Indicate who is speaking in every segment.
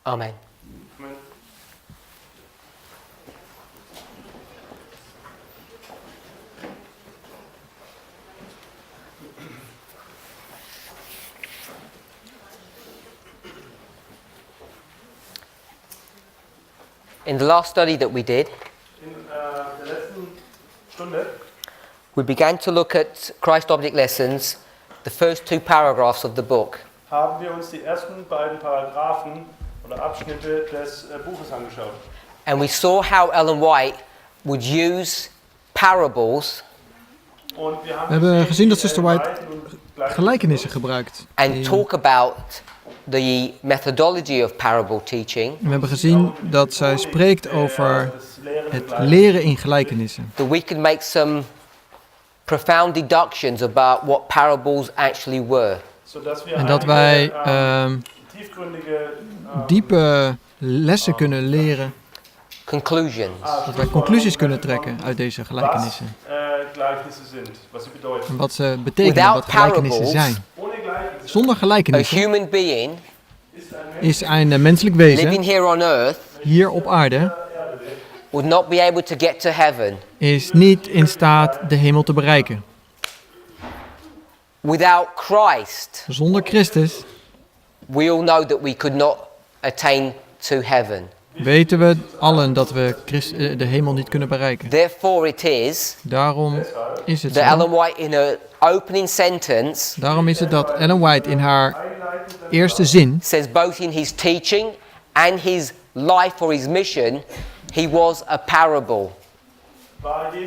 Speaker 1: Amen.
Speaker 2: Amen.
Speaker 1: In the last study that we did,
Speaker 2: In der letzten Stunde
Speaker 1: we began to look at Christ Object Lessons, the first 2 paragraphs of the book.
Speaker 2: haben wir uns die ersten beiden Paragraphen oder Abschnitte des Buches angeschaut.
Speaker 1: And we saw how Ellen White would use parables
Speaker 2: Und wir
Speaker 3: We hebben gezien dat Sister White
Speaker 2: gelijk
Speaker 3: gelijkenissen gebruikt.
Speaker 1: and talk about the methodology of parable teaching.
Speaker 3: We hebben gezien dat zij spreekt over het leren in gelijkenissen.
Speaker 1: That we could make some profound deductions about what parables actually were.
Speaker 2: zodat we
Speaker 3: En dat wij
Speaker 2: tiefgründige
Speaker 3: diepe lessen kunnen leren.
Speaker 1: Conclusions.
Speaker 3: Dat wij conclusies kunnen trekken uit deze gelijkenissen.
Speaker 2: Gelijkenissen sind, was sie bedeuten.
Speaker 3: En wat ze betekenen,
Speaker 1: Without
Speaker 3: wat gelijkenissen
Speaker 1: parables,
Speaker 3: zijn.
Speaker 2: Ohne Gleichnis
Speaker 3: Zonder
Speaker 1: A
Speaker 3: gelijkenissen
Speaker 1: human being
Speaker 3: is een menselijk
Speaker 1: living
Speaker 3: wezen
Speaker 1: here on earth
Speaker 3: hier op aarde
Speaker 1: would not be able to get to heaven
Speaker 3: is niet in staat de hemel te bereiken.
Speaker 1: without Christ.
Speaker 3: Zonder Christus
Speaker 1: We all know that we could not attain to heaven.
Speaker 3: weten we allen dat we de hemel niet kunnen bereiken.
Speaker 1: Therefore it is
Speaker 3: Daarom is het
Speaker 1: that
Speaker 3: zo.
Speaker 1: Ellen White in her opening sentence
Speaker 3: Daarom is het dat Ellen White in haar eerste zin,
Speaker 1: says both in his teaching and his life or his mission, he was a parable.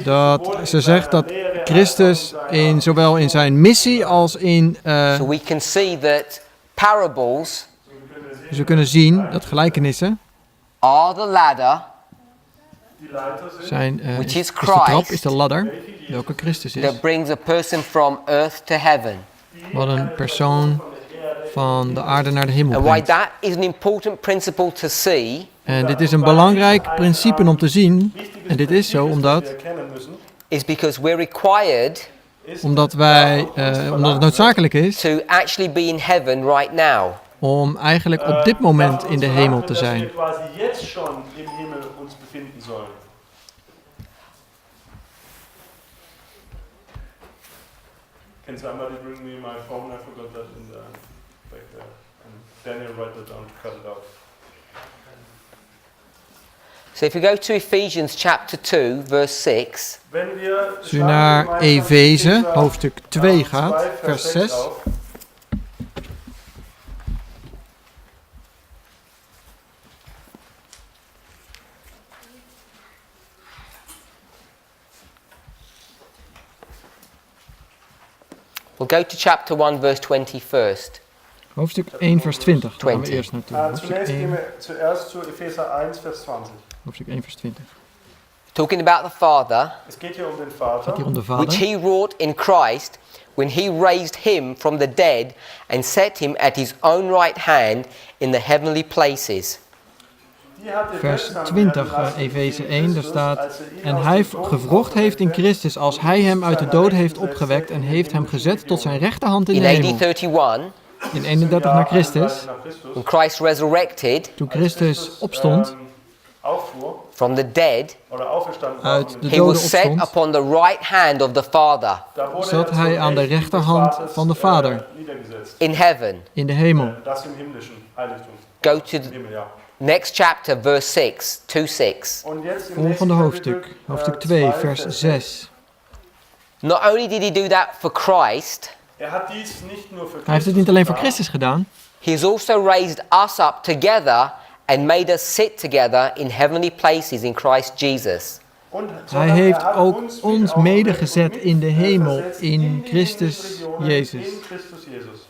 Speaker 3: dat ze zegt dat Christus zowel in zijn missie als in...
Speaker 1: So we can see that parables
Speaker 3: Dus we kunnen zien dat gelijkenissen
Speaker 1: are the ladder
Speaker 3: zijn...
Speaker 1: Which is
Speaker 3: is de trap,
Speaker 1: Christ.
Speaker 3: is de ladder, welke Christus is.
Speaker 1: that brings a person from earth to heaven.
Speaker 3: Wat een persoon van de aarde naar de hemel
Speaker 1: And why
Speaker 3: brengt.
Speaker 1: that is an important principle to see
Speaker 3: En dit is een belangrijk principe om te zien. En dit is zo omdat
Speaker 1: is because we're required
Speaker 3: omdat het noodzakelijk is
Speaker 1: to actually be in heaven right now.
Speaker 3: om eigenlijk op dit moment in de hemel te zijn.
Speaker 2: quasi jetzt schon im Himmel uns befinden sollen. Can somebody bring me my phone? I forgot that in the back there. And Daniel write that down to cut it out.
Speaker 1: So if we go to Ephesians chapter 2 verse 6,
Speaker 2: Wenn wir
Speaker 3: Als u naar Efeze, hoofdstuk 2 gaat, vers 6.
Speaker 1: we'll go to chapter 1 verse 20 first.
Speaker 3: Hoofdstuk 1 vers 20. Daar gaan we
Speaker 1: 20.
Speaker 3: eerst naartoe. Hoofdstuk
Speaker 2: Zunächst gehen
Speaker 3: 1,
Speaker 2: wir zuerst zu Epheser 1, Vers 20.
Speaker 3: hoofdstuk 1 vers 20.
Speaker 1: Talking about the Father,
Speaker 2: Es geht hier um den
Speaker 3: Het gaat
Speaker 2: Vater,
Speaker 3: hier om de
Speaker 1: which
Speaker 3: Vader.
Speaker 1: he wrought in Christ when he raised him from the dead and set him at his own right hand in the heavenly places.
Speaker 2: die hat den
Speaker 3: Vers
Speaker 2: Wirksam
Speaker 3: 20,
Speaker 2: werden lassen
Speaker 3: Efeze
Speaker 2: in
Speaker 3: 1, daar
Speaker 2: Christus,
Speaker 3: staat...
Speaker 2: als ihn
Speaker 3: En
Speaker 2: aus
Speaker 3: hij
Speaker 2: den Toten
Speaker 3: gewrocht heeft in Christus als hij hem uit de dood heeft opgewekt en heeft hem gezet tot zijn rechterhand in de
Speaker 1: In
Speaker 3: hemel.
Speaker 1: AD 31,
Speaker 3: In 31 na Christus,
Speaker 1: when Christ resurrected
Speaker 3: toen Christus opstond,
Speaker 2: auffuhr
Speaker 1: from the dead,
Speaker 2: oder auferstanden war
Speaker 3: uit
Speaker 2: von
Speaker 3: de
Speaker 2: den
Speaker 1: he was
Speaker 3: doden
Speaker 1: set
Speaker 3: opstond,
Speaker 1: upon the right hand of the Father
Speaker 2: Da wurde
Speaker 3: zat
Speaker 2: er
Speaker 3: hij
Speaker 2: zum
Speaker 3: aan de
Speaker 2: Rechten des
Speaker 3: rechterhand
Speaker 2: Vaters,
Speaker 3: van de Vader
Speaker 2: niedergesetzt.
Speaker 1: in heaven.
Speaker 3: in de hemel.
Speaker 2: Das im himmlischen Heiligtum.
Speaker 1: Go to
Speaker 2: Im
Speaker 1: the
Speaker 2: Himmel, ja.
Speaker 1: next chapter, verse 6, 2:6.
Speaker 2: Und jetzt im
Speaker 3: Volgende
Speaker 2: nächsten
Speaker 3: hoofdstuk,
Speaker 2: Kapitel,
Speaker 3: hoofdstuk 2,
Speaker 2: 2,
Speaker 3: vers 6.
Speaker 1: Not only did he do that for Christ,
Speaker 2: Er hat dies nicht nur für
Speaker 3: Hij heeft het niet alleen voor Christus gedaan,
Speaker 1: he has also raised us up together and made us sit together in heavenly places in Christ Jesus.
Speaker 2: Und,
Speaker 3: hij
Speaker 2: sondern
Speaker 3: heeft
Speaker 2: er hat
Speaker 3: ook
Speaker 2: uns
Speaker 3: ons
Speaker 2: auch
Speaker 3: medegezet in de hemel,
Speaker 2: versetzt
Speaker 3: in
Speaker 2: die
Speaker 3: Christus
Speaker 2: Himmelsregionen,
Speaker 3: Jezus.
Speaker 2: In Christus Jesus.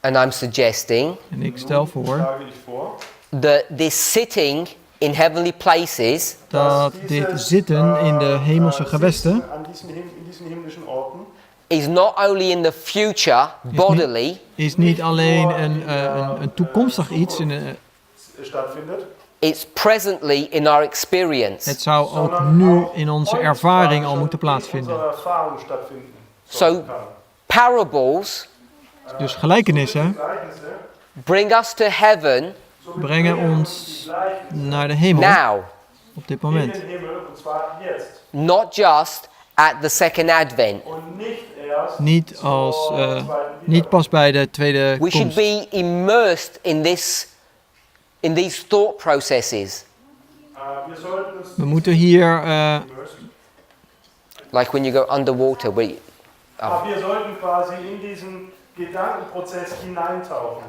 Speaker 1: And I'm suggesting
Speaker 3: En ik stel voor
Speaker 2: Schlage ich vor,
Speaker 1: that this sitting in heavenly places
Speaker 3: dat dit zitten in de hemelse gewesten
Speaker 2: Sitzen in diesen himmlischen Orten
Speaker 1: is not only in the future bodily,
Speaker 3: is niet alleen een toekomstig iets,
Speaker 2: stattfindet,
Speaker 1: it's presently in our experience.
Speaker 3: het zou ook nu in onze ervaring al moeten
Speaker 2: in
Speaker 3: plaatsvinden.
Speaker 2: unserer Erfahrung stattfinden.
Speaker 1: So parables
Speaker 3: Dus gelijkenissen
Speaker 2: Gleichnisse
Speaker 1: bring us to heaven
Speaker 2: so
Speaker 3: brengen ons naar de hemel
Speaker 1: now,
Speaker 3: op dit
Speaker 2: in
Speaker 3: moment.
Speaker 2: den Himmel, und zwar jetzt.
Speaker 1: not just at the second advent.
Speaker 2: Und nicht erst
Speaker 3: Niet pas bij de tweede
Speaker 1: We should
Speaker 3: komst.
Speaker 1: be immersed in these thought processes,
Speaker 2: wir sollten uns
Speaker 3: We moeten hier,
Speaker 1: like when you go underwater.
Speaker 2: wir sollten quasi in diesen Gedankenprozess hineintauchen.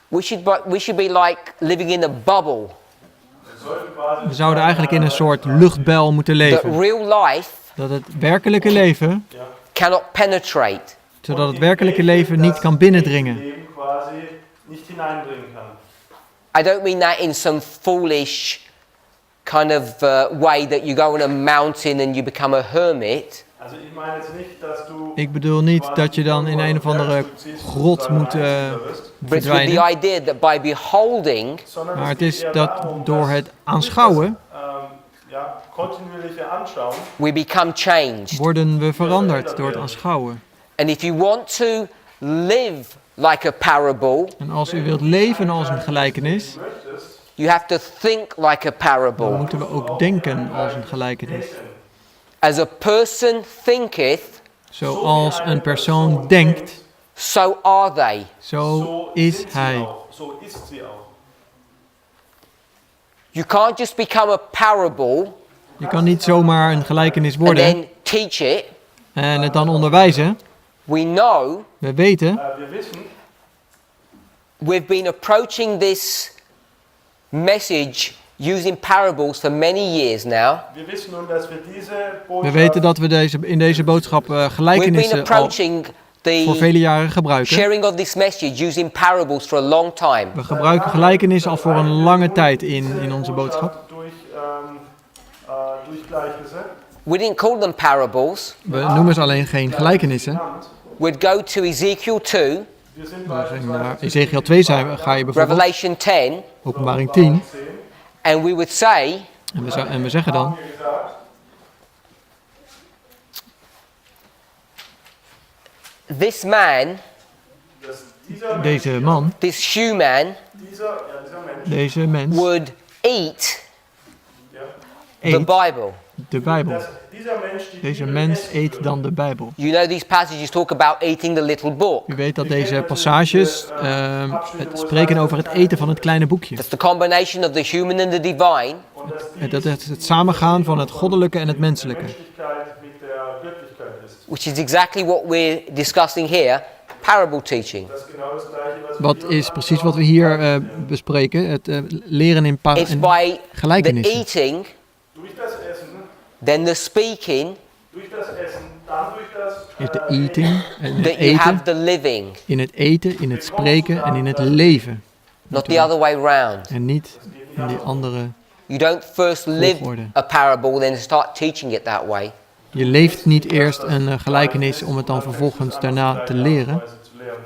Speaker 1: We should be like living in a bubble.
Speaker 3: we zouden eigenlijk in een soort luchtbel moeten
Speaker 1: That
Speaker 3: leven.
Speaker 1: real life
Speaker 3: Dat het werkelijke leven,
Speaker 1: cannot penetrate.
Speaker 3: zodat het werkelijke leven niet kan binnendringen.
Speaker 2: Leben quasi nicht hineindringen kann.
Speaker 1: I don't mean that in some foolish kind of way that you go on a mountain and you become a hermit.
Speaker 2: Also ich meine jetzt nicht, dass du
Speaker 3: Ik bedoel niet dat je dan in een of andere grot moet
Speaker 1: But it's with
Speaker 3: verdwijnen.
Speaker 1: the idea that by beholding,
Speaker 3: Maar het is dat door het aanschouwen
Speaker 2: ja, kontinuierliche Anschauen,
Speaker 1: we become changed.
Speaker 3: worden we veranderd door het aanschouwen.
Speaker 1: And if you want to live like a parable,
Speaker 3: En als u wilt leven als een gelijkenis,
Speaker 2: möchtest,
Speaker 1: you have to think like a
Speaker 3: dan
Speaker 1: parable.
Speaker 3: moeten we ook denken als een gelijkenis.
Speaker 1: As a person thinketh,
Speaker 3: Zoals een persoon denkt,
Speaker 1: so are they.
Speaker 3: zo is
Speaker 2: sind sie
Speaker 3: hij.
Speaker 2: auch, so ist sie auch.
Speaker 1: You can't just become a parable
Speaker 3: Je kan niet zomaar een gelijkenis
Speaker 1: and
Speaker 3: worden
Speaker 1: then teach it.
Speaker 3: en het dan onderwijzen.
Speaker 1: We know
Speaker 3: We weten,
Speaker 2: Wir wissen,
Speaker 1: we've been approaching this message using parables for many years now.
Speaker 2: wir wissen nun, dass wir diese
Speaker 3: we
Speaker 2: Botschaft
Speaker 3: weten dat we in deze boodschap
Speaker 1: We've been
Speaker 3: gelijkenissen al
Speaker 1: approaching
Speaker 3: voor
Speaker 1: the
Speaker 3: vele jaren gebruiken.
Speaker 1: sharing of this message using parables for a long time.
Speaker 3: We gebruiken gelijkenissen al voor een lange tijd in onze boodschap.
Speaker 2: durch Gleichnisse.
Speaker 1: We didn't call them parables.
Speaker 3: We noemen ze alleen geen gelijkenissen.
Speaker 1: We'd go to Ezekiel 2,
Speaker 2: Wir sind
Speaker 3: Naar Ezekiel 2 ga je bijvoorbeeld,
Speaker 1: Revelation 10,
Speaker 3: Openbaring 10.
Speaker 1: and we would say,
Speaker 3: En we zeggen dan,
Speaker 2: gesagt,
Speaker 1: this man,
Speaker 2: dass dieser
Speaker 3: deze man,
Speaker 1: this human,
Speaker 2: dieser Mensch,
Speaker 3: deze mens,
Speaker 1: would eat
Speaker 2: ja,
Speaker 1: the
Speaker 3: eet
Speaker 1: Bible.
Speaker 3: de Bijbel.
Speaker 2: dass dieser Mensch die
Speaker 3: Deze
Speaker 2: Bibel
Speaker 3: mens
Speaker 2: essen
Speaker 3: eet
Speaker 2: würde.
Speaker 3: dan de Bijbel.
Speaker 1: You know these passages talk about eating the little book.
Speaker 3: U weet dat deze passages het spreken over het eten van het kleine boekje.
Speaker 1: That's the combination of the human and the divine.
Speaker 2: Und dass
Speaker 3: En dat is het samengaan van het goddelijke en het menselijke.
Speaker 2: Menschlichkeit mit der Göttlichkeit ist.
Speaker 1: Which is exactly what we're discussing here, parable teaching.
Speaker 2: Das ist genau das Gleiche, was
Speaker 3: Wat is precies wat we hier bespreken, het leren in
Speaker 1: It's by the
Speaker 3: gelijkenissen.
Speaker 1: eating,
Speaker 2: durch das Essen,
Speaker 1: then the speaking,
Speaker 2: durch das Essen, dann durch das
Speaker 3: Is de eating en het
Speaker 1: that you have
Speaker 3: eten,
Speaker 1: the living,
Speaker 3: in het eten, in het spreken en in het leven.
Speaker 1: not the other way round.
Speaker 3: En niet in die andere.
Speaker 1: You don't first live
Speaker 3: Volgorde.
Speaker 1: a parable, then start teaching it that way.
Speaker 3: Je leeft niet eerst een gelijkenis om het dan vervolgens daarna te leren.
Speaker 2: Weise zu lernen.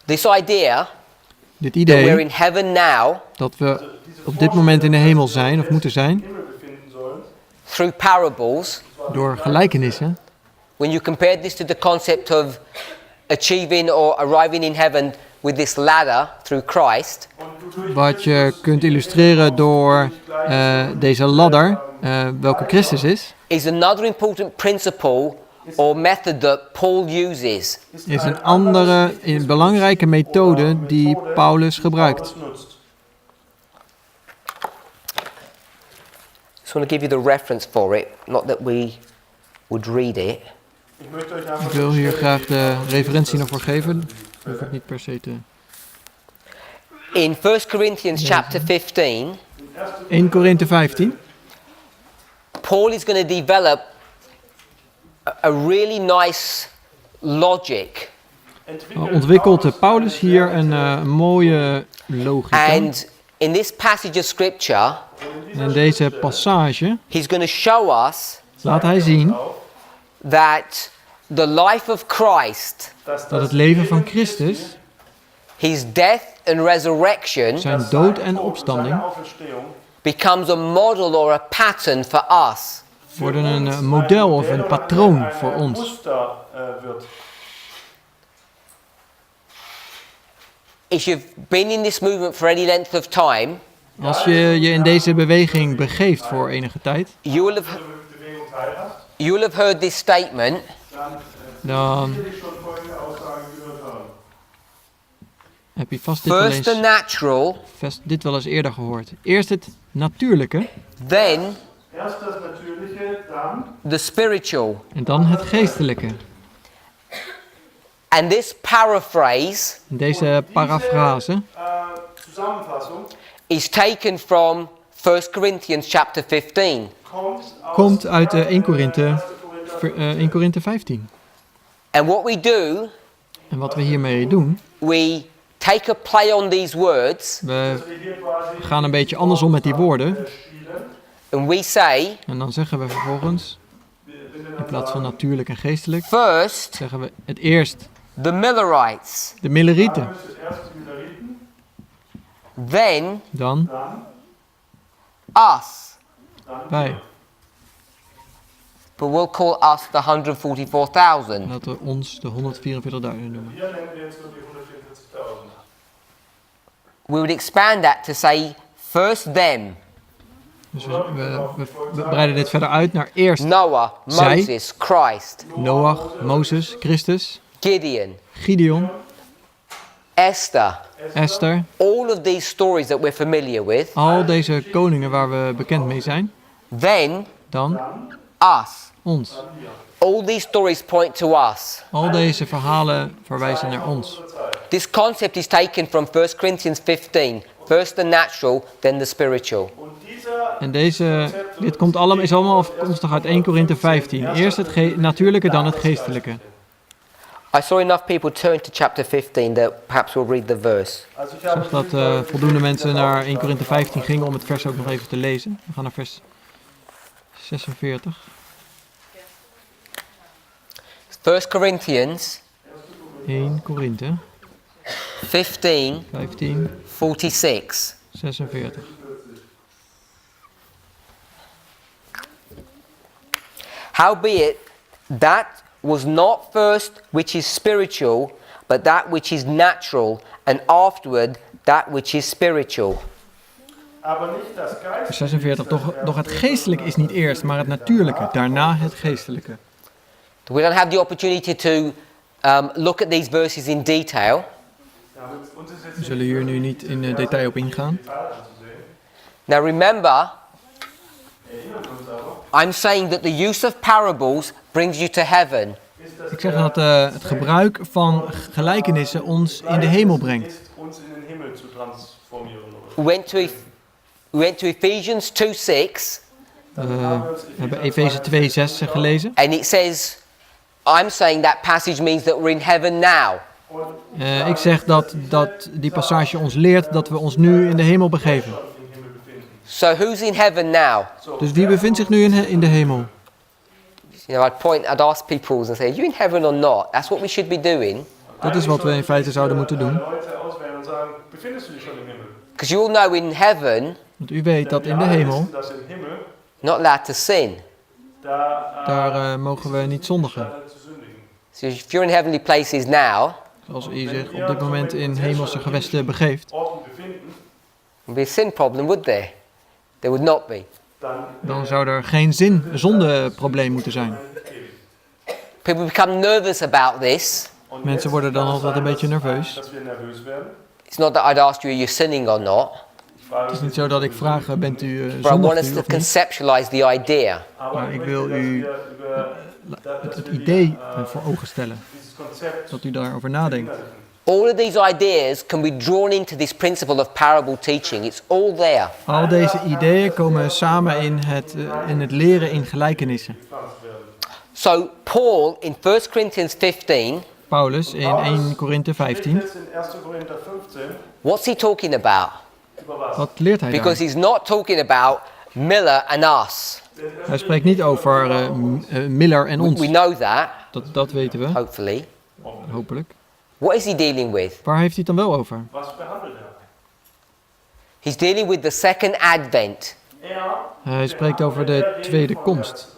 Speaker 1: This idea
Speaker 3: Dit
Speaker 1: that we're
Speaker 3: idee
Speaker 1: in heaven now
Speaker 3: dat we op dit moment in de hemel zijn of moeten zijn,
Speaker 2: Himmel befinden sollen,
Speaker 1: through parables,
Speaker 3: door gelijkenissen.
Speaker 1: when you compare this to the concept of achieving or arriving in heaven with this ladder through Christ,
Speaker 3: Wat je kunt illustreren door deze ladder, welke Christus is
Speaker 1: another important principle or method that Paul uses.
Speaker 3: is een andere belangrijke methode die Paulus gebruikt.
Speaker 2: nutzt.
Speaker 1: I just want to give you the reference for it, not that we would read it.
Speaker 2: Ich möchte euch einfach
Speaker 3: Ik wil hier graag de referentie nog voor geven. Hoef ik niet per se te.
Speaker 1: In 1 Corinthians chapter 15,
Speaker 3: 1 Korinthe 15.
Speaker 1: Paul is going to develop a really nice logic.
Speaker 3: Ontwikkelt Paulus hier een mooie logica.
Speaker 1: And in this passage of scripture,
Speaker 3: In deze passage
Speaker 1: he's going to show us
Speaker 3: laat hij zien
Speaker 1: that the life of Christ,
Speaker 3: dat het leven van Christus,
Speaker 1: his death and resurrection,
Speaker 3: zijn dood en opstanding,
Speaker 2: Auferstehung
Speaker 1: becomes a model or a pattern for us.
Speaker 3: worden een model of een patroon voor ons.
Speaker 2: Muster wird.
Speaker 1: if you've been in this movement for any length of time,
Speaker 3: Als je je in deze beweging begeeft voor enige tijd,
Speaker 1: you will have heard this statement.
Speaker 3: dan heb je vast dit wel
Speaker 1: First the
Speaker 3: eens,
Speaker 1: natural,
Speaker 3: dit wel eens eerder gehoord. Eerst het natuurlijke
Speaker 1: then
Speaker 2: Erst das Natürliche, dann
Speaker 1: the spiritual.
Speaker 3: en dan het geestelijke.
Speaker 1: And this paraphrase
Speaker 3: Deze parafrase
Speaker 2: Zusammenfassung
Speaker 1: is taken from 1 Corinthians chapter 15.
Speaker 3: komt uit 1 Korinthe 15.
Speaker 1: And what we do,
Speaker 3: En wat we hiermee doen,
Speaker 1: we take a play on these words
Speaker 3: we gaan een beetje andersom met die woorden.
Speaker 1: and we say,
Speaker 3: En dan zeggen we vervolgens, in plaats van natuurlijk en geestelijk,
Speaker 1: first,
Speaker 3: zeggen we het eerst
Speaker 1: the Millerites,
Speaker 3: de Millerieten.
Speaker 1: then
Speaker 3: Dan
Speaker 1: us.
Speaker 3: wij.
Speaker 1: But we'll call us the 144,000.
Speaker 3: Laten we ons de 144.000 noemen.
Speaker 2: Hier nennen wir jetzt nur die 144.000.
Speaker 1: We would expand that to say first them,
Speaker 3: Dus we breiden dit verder uit naar eerst
Speaker 1: Noah,
Speaker 3: Zij.
Speaker 1: Moses, Christ,
Speaker 3: Noach, Mozes, Christus,
Speaker 1: Gideon,
Speaker 3: Gideon,
Speaker 1: Esther.
Speaker 3: Esther.
Speaker 1: All of these stories that we're familiar with.
Speaker 3: Al deze koningen waar we bekend mee zijn.
Speaker 1: Then
Speaker 3: Dan
Speaker 1: us.
Speaker 3: ons.
Speaker 1: All these stories point to us.
Speaker 3: Al deze verhalen verwijzen naar ons.
Speaker 1: This concept is taken from 1 Corinthians 15. First the natural, then the spiritual.
Speaker 3: En dit komt is allemaal afkomstig uit 1 Korinthe 15. Eerst het natuurlijke, dan het geestelijke.
Speaker 1: I saw enough people turn to chapter 15 that perhaps we'll read the verse.
Speaker 3: Ik zag dat voldoende mensen naar 1 Korinthe 15 gingen om het vers ook nog even te lezen. We gaan naar vers 46.
Speaker 1: 1 Corinthians
Speaker 3: 1 Korinthe
Speaker 1: 15,
Speaker 3: 15,
Speaker 1: 46.
Speaker 3: 46.
Speaker 1: Howbeit, that was not first which is spiritual, but that which is natural, and afterward that which is spiritual.
Speaker 3: Vers 46. Doch het geestelijke is niet eerst, maar het natuurlijke. Daarna het geestelijke.
Speaker 1: We don't have the opportunity to look at these verses in detail.
Speaker 3: We zullen hier nu niet in detail op ingaan.
Speaker 1: Now remember, I'm saying that the use of parables brings you to heaven.
Speaker 3: Ik zeg dat het gebruik van gelijkenissen ons in de hemel brengt.
Speaker 1: We went to Ephesians 2:6.
Speaker 3: We hebben Efeze 2:6 gelezen.
Speaker 1: And it says, I'm saying that passage means that we're in heaven now.
Speaker 3: Ik zeg dat die passage ons leert dat we ons nu in de hemel begeven.
Speaker 1: So who's in heaven now?
Speaker 3: Dus wie bevindt zich nu in de hemel?
Speaker 1: You know, I'd ask people and say, are you in heaven or not? That's what we should be doing.
Speaker 3: Dat is wat we in feite zouden moeten doen.
Speaker 1: Because you all know in heaven,
Speaker 3: Want u weet dat in de hemel,
Speaker 1: not allowed to sin.
Speaker 3: daar mogen we niet zondigen.
Speaker 1: So if you're in heavenly places now,
Speaker 3: Zoals u zich op dit moment in hemelse gewesten begeeft,
Speaker 1: there'd be a sin problem, would there? There would not be.
Speaker 3: dan zou er geen zondeprobleem moeten zijn.
Speaker 1: People become nervous about this.
Speaker 3: Mensen worden dan altijd een beetje nerveus.
Speaker 1: It's not that I'd ask you, are you sinning or not?
Speaker 3: Het is niet zo dat ik vraag, bent u
Speaker 1: But I want
Speaker 3: zondig
Speaker 1: us
Speaker 3: u
Speaker 1: to
Speaker 3: of niet?
Speaker 1: conceptualize the idea.
Speaker 3: Maar ik wil u het idee voor ogen stellen. Dat u daarover nadenkt.
Speaker 1: All of these ideas can be drawn into this principle of parable teaching. It's all there.
Speaker 3: Al deze ideeën komen samen in het leren in gelijkenissen.
Speaker 1: So Paul in 1 Corinthians 15,
Speaker 3: Paulus in 1 Korinthe 15,
Speaker 1: what's he talking about?
Speaker 3: wat leert hij
Speaker 1: Because
Speaker 3: daar?
Speaker 1: he's not talking about Miller and us.
Speaker 3: Hij spreekt niet over Miller en ons.
Speaker 1: We know that,
Speaker 3: Dat weten we,
Speaker 1: hopefully.
Speaker 3: hopelijk.
Speaker 1: What is he dealing with?
Speaker 3: Waar heeft hij het dan wel over?
Speaker 1: He's dealing with the second advent.
Speaker 3: Hij spreekt over de tweede komst.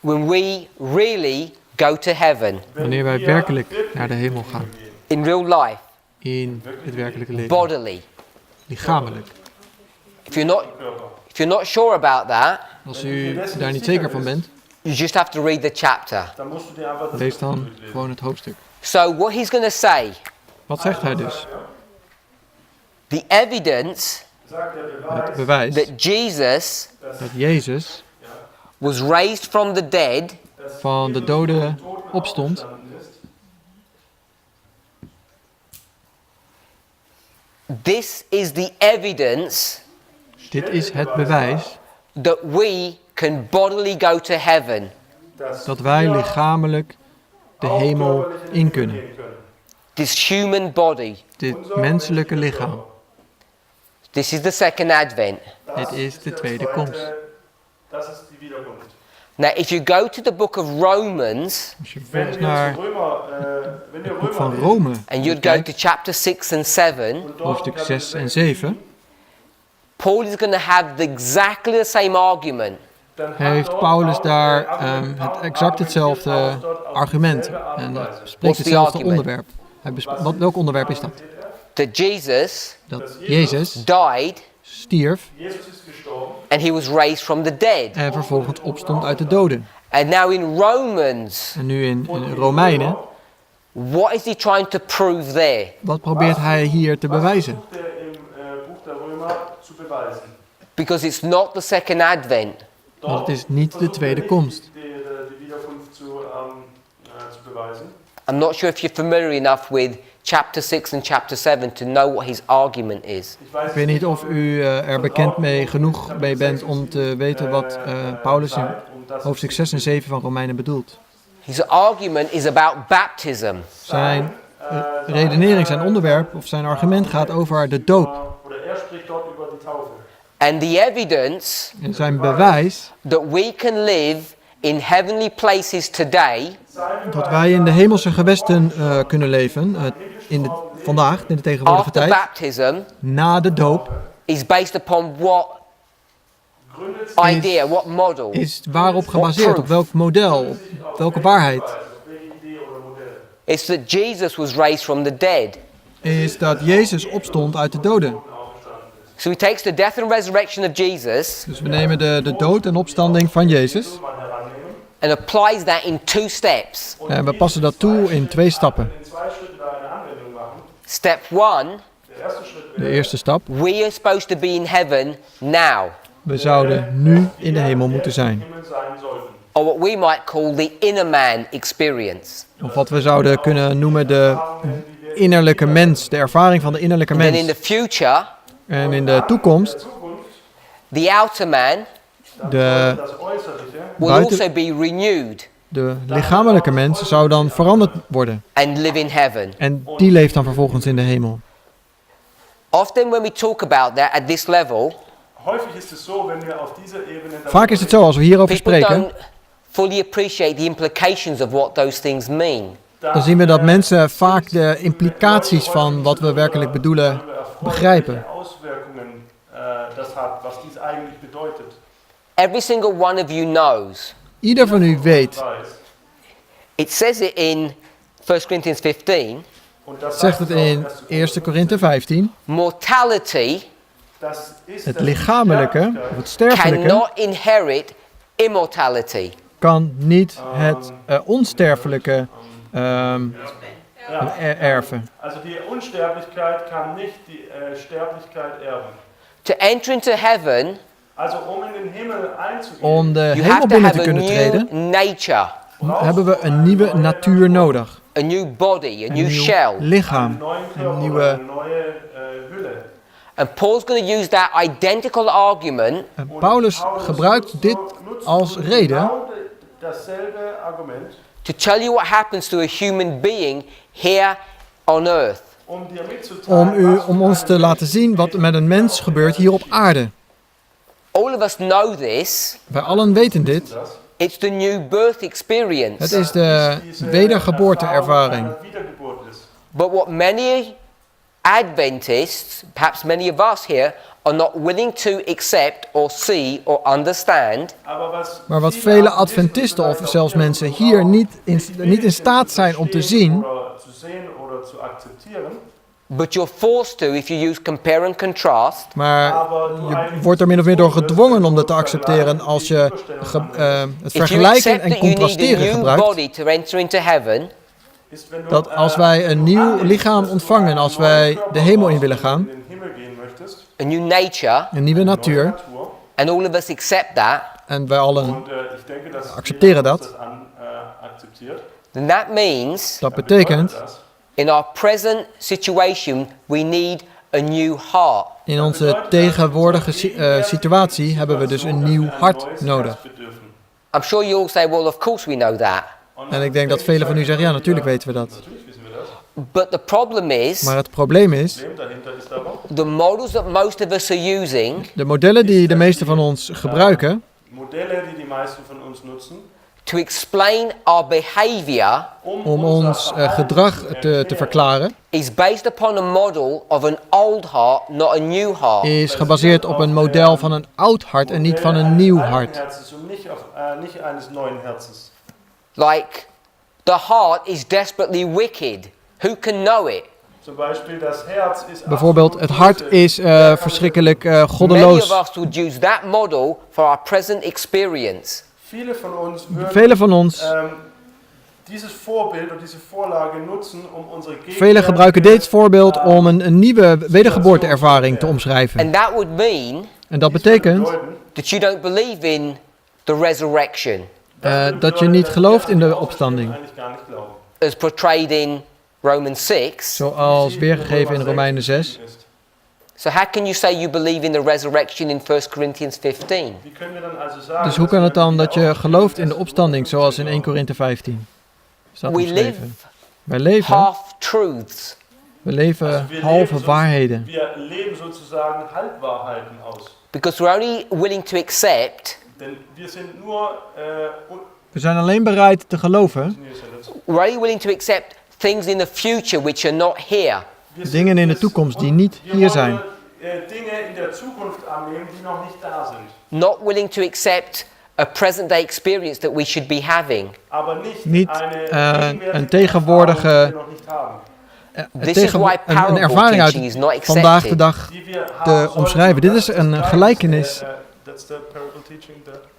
Speaker 1: When we really go to heaven
Speaker 3: Wanneer wij werkelijk naar de hemel gaan.
Speaker 1: in real life.
Speaker 3: in het werkelijke leven.
Speaker 1: bodily.
Speaker 3: Lichamelijk.
Speaker 1: If you're not sure about that,
Speaker 3: Als u daar niet zeker van bent,
Speaker 1: you just have to read the chapter.
Speaker 2: dann musst du dir einfach das
Speaker 3: lees dan
Speaker 2: Kapitel durchlesen.
Speaker 3: gewoon het hoofdstuk.
Speaker 1: So what he's going to say,
Speaker 3: Wat zegt hij dus?
Speaker 1: the evidence
Speaker 2: Sagt der
Speaker 3: Het
Speaker 2: Beweis,
Speaker 3: bewijs
Speaker 1: that Jesus
Speaker 3: dat Jezus
Speaker 1: was raised from the dead
Speaker 3: van de doden opstond,
Speaker 1: this is the evidence
Speaker 3: dit is het bewijs
Speaker 1: that we can bodily go to heaven.
Speaker 3: dat wij lichamelijk de hemel in kunnen.
Speaker 1: This human body.
Speaker 3: Dit menselijke lichaam.
Speaker 1: This is the second advent.
Speaker 3: Dit is de tweede komst.
Speaker 2: Das ist die Wiederkunft.
Speaker 1: Now, if you go to the book of Romans
Speaker 3: Als je
Speaker 2: Wenn
Speaker 3: vervolgens
Speaker 2: wir
Speaker 3: naar
Speaker 2: wenn wir
Speaker 3: het boek
Speaker 2: Römer
Speaker 3: van
Speaker 2: lesen
Speaker 3: Rome
Speaker 1: and you'd go to chapter 6 and 7,
Speaker 2: und dort
Speaker 3: hoofdstuk 6 en
Speaker 2: Kapitel
Speaker 3: 7,
Speaker 1: Paul is going to have exactly the same argument.
Speaker 2: dann hat
Speaker 3: heeft
Speaker 2: dort
Speaker 3: Paulus
Speaker 2: auch
Speaker 3: daar
Speaker 2: der Argument-
Speaker 3: exact hetzelfde
Speaker 2: argumentiert Paulus dort auf
Speaker 3: argument
Speaker 2: dieselbe Art
Speaker 3: en
Speaker 2: und Weise.
Speaker 3: spreekt
Speaker 1: What's the
Speaker 3: hetzelfde
Speaker 1: argument?
Speaker 3: onderwerp. Welk onderwerp is dat?
Speaker 1: That Jesus
Speaker 3: Dat Jezus
Speaker 1: died
Speaker 3: stierf
Speaker 2: Jesus ist gestorben
Speaker 1: and he was raised from the dead.
Speaker 3: en vervolgens opstond uit de doden.
Speaker 1: And now in Romans,
Speaker 3: En nu in Romeinen,
Speaker 1: what is he trying to prove there?
Speaker 3: wat probeert hij hier te bewijzen?
Speaker 2: versucht er im Buch der Römer zu beweisen.
Speaker 1: Because it's not the second advent.
Speaker 3: Want het is niet de tweede komst.
Speaker 2: Die Wiederkunft zu beweisen.
Speaker 1: I'm not sure if you're familiar enough with chapter 6 and chapter 7 to know what his argument is.
Speaker 3: Ik weet niet of u er bekend mee genoeg mee bent om te weten wat Paulus in hoofdstuk 6 en 7 van Romeinen bedoelt.
Speaker 1: His argument is about baptism.
Speaker 3: Zijn redenering, zijn onderwerp of zijn argument gaat over de doop.
Speaker 2: Oder er spricht dort über die Taufe.
Speaker 1: And the evidence
Speaker 3: En zijn bewijs
Speaker 1: that we can live in heavenly places today
Speaker 3: dat wij in de hemelse gewesten kunnen leven, vandaag, in de tegenwoordige
Speaker 1: after
Speaker 3: tijd,
Speaker 1: baptism
Speaker 3: na de doop,
Speaker 1: is based upon what idea, what model?
Speaker 3: is waarop gebaseerd, op welk model, op welke waarheid,
Speaker 1: It's that Jesus was raised from the dead.
Speaker 3: is dat Jezus opstond uit de doden.
Speaker 1: So he takes the death and resurrection of Jesus
Speaker 3: Dus we nemen de dood en opstanding van Jezus
Speaker 1: and applies that in 2 steps.
Speaker 3: en we passen dat toe in 2 stappen.
Speaker 2: In 2 Schritten da eine Anwendung machen.
Speaker 1: Step 1,
Speaker 2: Der erste Schritt
Speaker 3: De eerste stap,
Speaker 1: we are supposed to be in heaven now,
Speaker 3: we zouden nu in de hemel moeten zijn.
Speaker 2: Himmel sein sollten.
Speaker 1: or what we might call the inner man experience.
Speaker 3: Of wat we zouden kunnen noemen de innerlijke mens, de ervaring van de innerlijke
Speaker 1: Then in
Speaker 3: mens.
Speaker 1: the future,
Speaker 3: En in de toekomst,
Speaker 1: the outer man
Speaker 3: de,
Speaker 2: Das Äußerliche
Speaker 1: will
Speaker 3: Buiten-
Speaker 1: also be renewed
Speaker 3: de lichamelijke mens zou dan veranderd worden.
Speaker 1: and live in heaven.
Speaker 3: En die leeft dan vervolgens in de hemel.
Speaker 1: Often when we talk about that at this level,
Speaker 2: häufig ist es so, wenn wir auf dieser Ebene
Speaker 3: Vaak is het zo, als we hierover
Speaker 1: people
Speaker 3: spreken,
Speaker 1: don't fully appreciate the implications of what those things mean.
Speaker 3: dan zien we dat mensen vaak de implicaties van wat we werkelijk bedoelen begrijpen.
Speaker 2: Auswirkungen das hat, was dies eigentlich bedeutet.
Speaker 1: Every single one of you knows.
Speaker 3: Ieder van u weet,
Speaker 2: Weiß.
Speaker 1: It says it in 1 Corinthians 15,
Speaker 2: Und das
Speaker 3: zegt
Speaker 2: sagt
Speaker 3: het
Speaker 2: es auch
Speaker 3: in
Speaker 2: in 1.
Speaker 3: 1 Korinthe 15,
Speaker 1: mortality
Speaker 2: Das ist
Speaker 3: het
Speaker 2: das
Speaker 3: lichamelijke, of het sterfelijke,
Speaker 1: cannot inherit immortality.
Speaker 3: kan niet het onsterfelijke erven.
Speaker 2: Also die Unsterblichkeit kann nicht die Sterblichkeit erben.
Speaker 1: To enter into heaven,
Speaker 2: Also in den Himmel einzugehen,
Speaker 3: Om de
Speaker 1: you
Speaker 3: hemel
Speaker 1: have to
Speaker 3: binnen
Speaker 1: have
Speaker 3: te
Speaker 1: a
Speaker 3: kunnen treden,
Speaker 1: new nature,
Speaker 3: hebben we een nieuwe natuur nodig.
Speaker 1: a new body, a
Speaker 3: Een
Speaker 1: new
Speaker 3: nieuw
Speaker 1: shell.
Speaker 2: einen
Speaker 3: lichaam,
Speaker 2: neuen
Speaker 3: een
Speaker 2: Körper,
Speaker 3: nieuwe...
Speaker 2: eine neue Hülle.
Speaker 1: And Paul's going to use that identical argument
Speaker 3: En Paulus gebruikt dit als reden
Speaker 2: Genau dasselbe Argument,
Speaker 1: to tell you what happens to a human being here on earth.
Speaker 2: um dir mitzuteilen,
Speaker 3: om ons te laten zien wat er met een mens gebeurt hier op aarde.
Speaker 1: All of us know this.
Speaker 3: Wij allen weten dit.
Speaker 1: It's the new birth experience.
Speaker 3: Het is de wedergeboorte-ervaring.
Speaker 2: Wiedergeburt ist.
Speaker 1: But what many Adventists, perhaps many of us here, are not willing to accept or see or understand
Speaker 3: Maar wat vele Adventisten of zelfs mensen hier niet in staat zijn om te zien,
Speaker 2: oder zu sehen oder zu akzeptieren,
Speaker 1: But you're forced to if you use compare and contrast.
Speaker 3: Maar je wordt er min of meer door gedwongen om dat te accepteren als je het
Speaker 1: If you
Speaker 3: vergelijken
Speaker 1: accept
Speaker 3: en
Speaker 1: that you need
Speaker 3: contrasteren
Speaker 1: a new
Speaker 3: gebruikt.
Speaker 1: body to enter into heaven,
Speaker 3: Dat als wij een nieuw lichaam ontvangen, als wij de hemel in willen gaan,
Speaker 1: a new nature,
Speaker 3: een nieuwe natuur,
Speaker 1: and all of us accept that,
Speaker 3: en wij allen accepteren dat,
Speaker 1: then that means
Speaker 3: dat betekent
Speaker 1: in our present situation we need a new heart.
Speaker 3: in onze tegenwoordige situatie hebben we dus een nieuw hart nodig.
Speaker 1: I'm sure you all say, well, of course we know that.
Speaker 3: En ik denk dat velen van u zeggen, ja, natuurlijk weten we dat.
Speaker 1: But the problem is,
Speaker 3: Maar het probleem is,
Speaker 1: the models that most of us are using
Speaker 3: de modellen die de meeste van ons gebruiken,
Speaker 1: to explain our behavior
Speaker 3: om ons gedrag te verklaren,
Speaker 1: is based upon a model of an old heart, not a new heart.
Speaker 3: is gebaseerd op een model van een oud hart en niet van een nieuw hart.
Speaker 1: Like, the heart is desperately wicked. Who can know it?
Speaker 3: Bijvoorbeeld, het hart is verschrikkelijk
Speaker 1: Many of
Speaker 3: goddeloos.
Speaker 1: us would use that model for our present experience.
Speaker 3: Velen van ons, velen gebruiken dit voorbeeld om een nieuwe wedergeboorteervaring te omschrijven.
Speaker 1: And that would mean
Speaker 3: En dat betekent
Speaker 1: that you don't believe in the resurrection
Speaker 3: dat je niet gelooft in de opstanding.
Speaker 1: as portrayed in Romans 6.
Speaker 3: Zoals weergegeven in Romeinen 6.
Speaker 1: So how can you say you believe in the resurrection in 1 Corinthians 15?
Speaker 3: Dus hoe kan het dan dat je gelooft in de opstanding zoals in 1 Korinthe 15? Staat
Speaker 1: We live
Speaker 3: omschreven. Wij leven,
Speaker 1: half truths.
Speaker 3: we leven halve waarheden.
Speaker 1: Because we're only willing to accept,
Speaker 3: We zijn alleen bereid te geloven
Speaker 1: we're only willing to accept things in the future which are not here.
Speaker 3: dingen in de toekomst die niet hier zijn.
Speaker 1: Not willing to accept a present day experience that we should be having.
Speaker 3: Niet een tegenwoordige een ervaring uit vandaag de dag te omschrijven. Dit is een gelijkenis.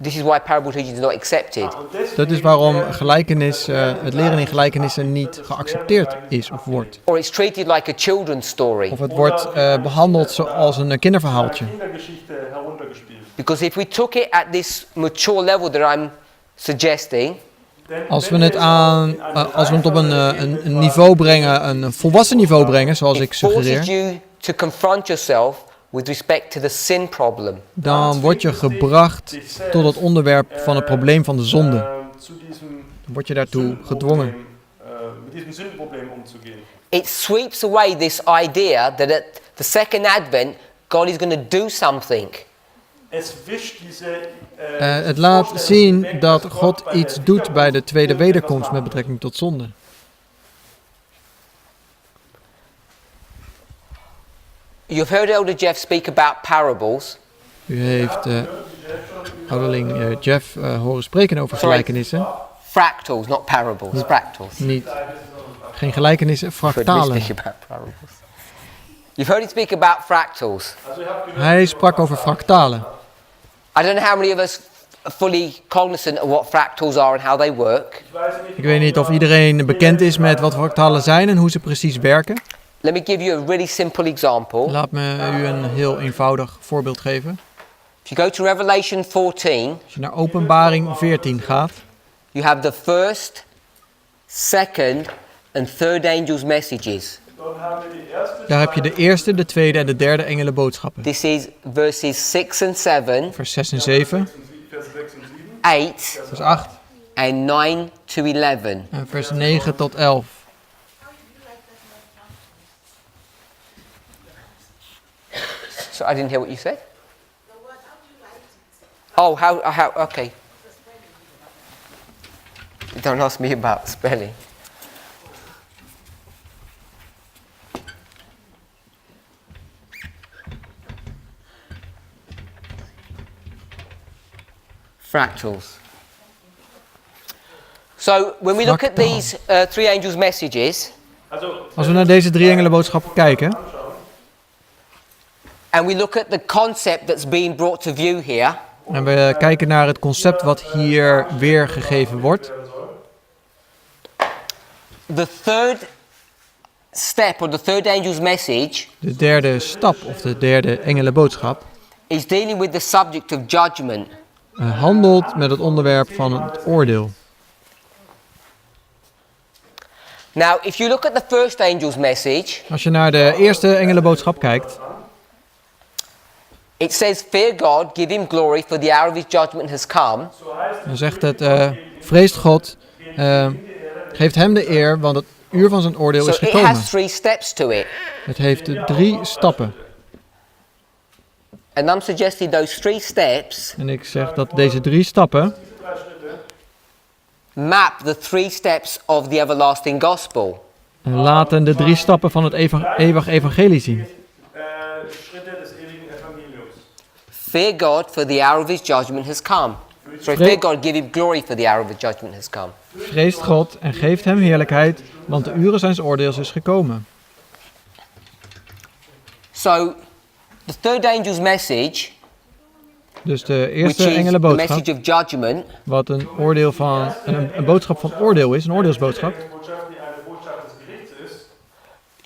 Speaker 1: This is why parable teaching is not accepted.
Speaker 3: Dat is waarom het leren in gelijkenissen niet geaccepteerd is of wordt.
Speaker 1: Or it's treated like a children's story.
Speaker 3: Of het wordt behandeld zoals een kinderverhaaltje.
Speaker 1: Because if we took it at this mature level that I'm suggesting,
Speaker 3: Als we het op een niveau brengen, een volwassen niveau brengen, zoals ik
Speaker 1: it forces
Speaker 3: suggereer,
Speaker 1: you to confront yourself with respect to the sin problem.
Speaker 3: dan word je gebracht tot het onderwerp van het probleem van de zonde. Dan word je daartoe gedwongen.
Speaker 1: It sweeps away this idea that at the second advent God is going to do something.
Speaker 3: Het laat zien dat God iets doet bij de tweede wederkomst met betrekking tot zonde.
Speaker 1: You've heard Elder Jeff speak about parables.
Speaker 3: U heeft ouderling Jeff horen spreken over gelijkenissen.
Speaker 1: Fractals, not parables. Fractals.
Speaker 3: Geen gelijkenissen, fractalen.
Speaker 1: You've heard him speak about fractals.
Speaker 3: Hij sprak over fractalen.
Speaker 1: I don't know how many of us are fully cognizant of what fractals are and how they work.
Speaker 3: Ik weet niet of iedereen bekend is met wat fractalen zijn en hoe ze precies werken.
Speaker 1: Let me give you a really simple example.
Speaker 3: Laat me u een heel eenvoudig voorbeeld geven.
Speaker 1: If you go to Revelation 14,
Speaker 3: Als je naar Openbaring 14 gaat,
Speaker 1: you have the first, second and third angels' messages.
Speaker 3: daar heb je de eerste, de tweede en de derde engelenboodschappen.
Speaker 1: This is verses 6 and 7,
Speaker 3: Vers 6 en 7,
Speaker 1: 8
Speaker 3: vers 8
Speaker 1: and 9 to 11.
Speaker 3: en vers 9 tot 11.
Speaker 1: So I didn't hear what you said. Oh, how, okay. Don't ask me about spelling. Fractals. So when we look at these three angels' messages,
Speaker 3: Als we naar deze 3 engelenboodschappen kijken,
Speaker 1: and we look at the concept that's being brought to view here,
Speaker 3: en we kijken naar het concept wat hier weergegeven wordt,
Speaker 1: the third step or the third angel's message
Speaker 3: de derde stap of de derde engelenboodschap,
Speaker 1: is dealing with the subject of judgment.
Speaker 3: handelt met het onderwerp van het oordeel.
Speaker 1: Now, if you look at the first angel's message,
Speaker 3: Als je naar de eerste engelenboodschap kijkt,
Speaker 1: it says, "Fear God, give him glory, for the hour of his judgment has come."
Speaker 3: dan zegt het, vreest God, geeft hem de eer, want het uur van zijn oordeel
Speaker 1: So
Speaker 3: is
Speaker 1: it
Speaker 3: gekomen.
Speaker 1: has 3 steps to it.
Speaker 3: Het heeft 3 stappen.
Speaker 1: And I'm suggesting those 3 steps
Speaker 3: En ik zeg dat deze 3 stappen
Speaker 1: map the 3 steps of the everlasting gospel.
Speaker 3: laten de 3 stappen van het eeuwig evangelie zien.
Speaker 2: Schritte des ewigen Evangeliums.
Speaker 1: Fear God, for the hour of his judgment has come. Sorry, fear God, give him glory, for the hour of his judgment has come.
Speaker 3: Vreest God en geeft hem heerlijkheid, want de uren zijn oordeels is gekomen.
Speaker 1: So, the third angel's message,
Speaker 3: Dus de
Speaker 1: which
Speaker 3: eerste
Speaker 1: is the
Speaker 3: engelenboodschap,
Speaker 1: message of judgment,
Speaker 3: wat een oordeel van een boodschap van oordeel is, een oordeelsboodschap.
Speaker 2: Botschaft, die eine Botschaft des Gerichts ist,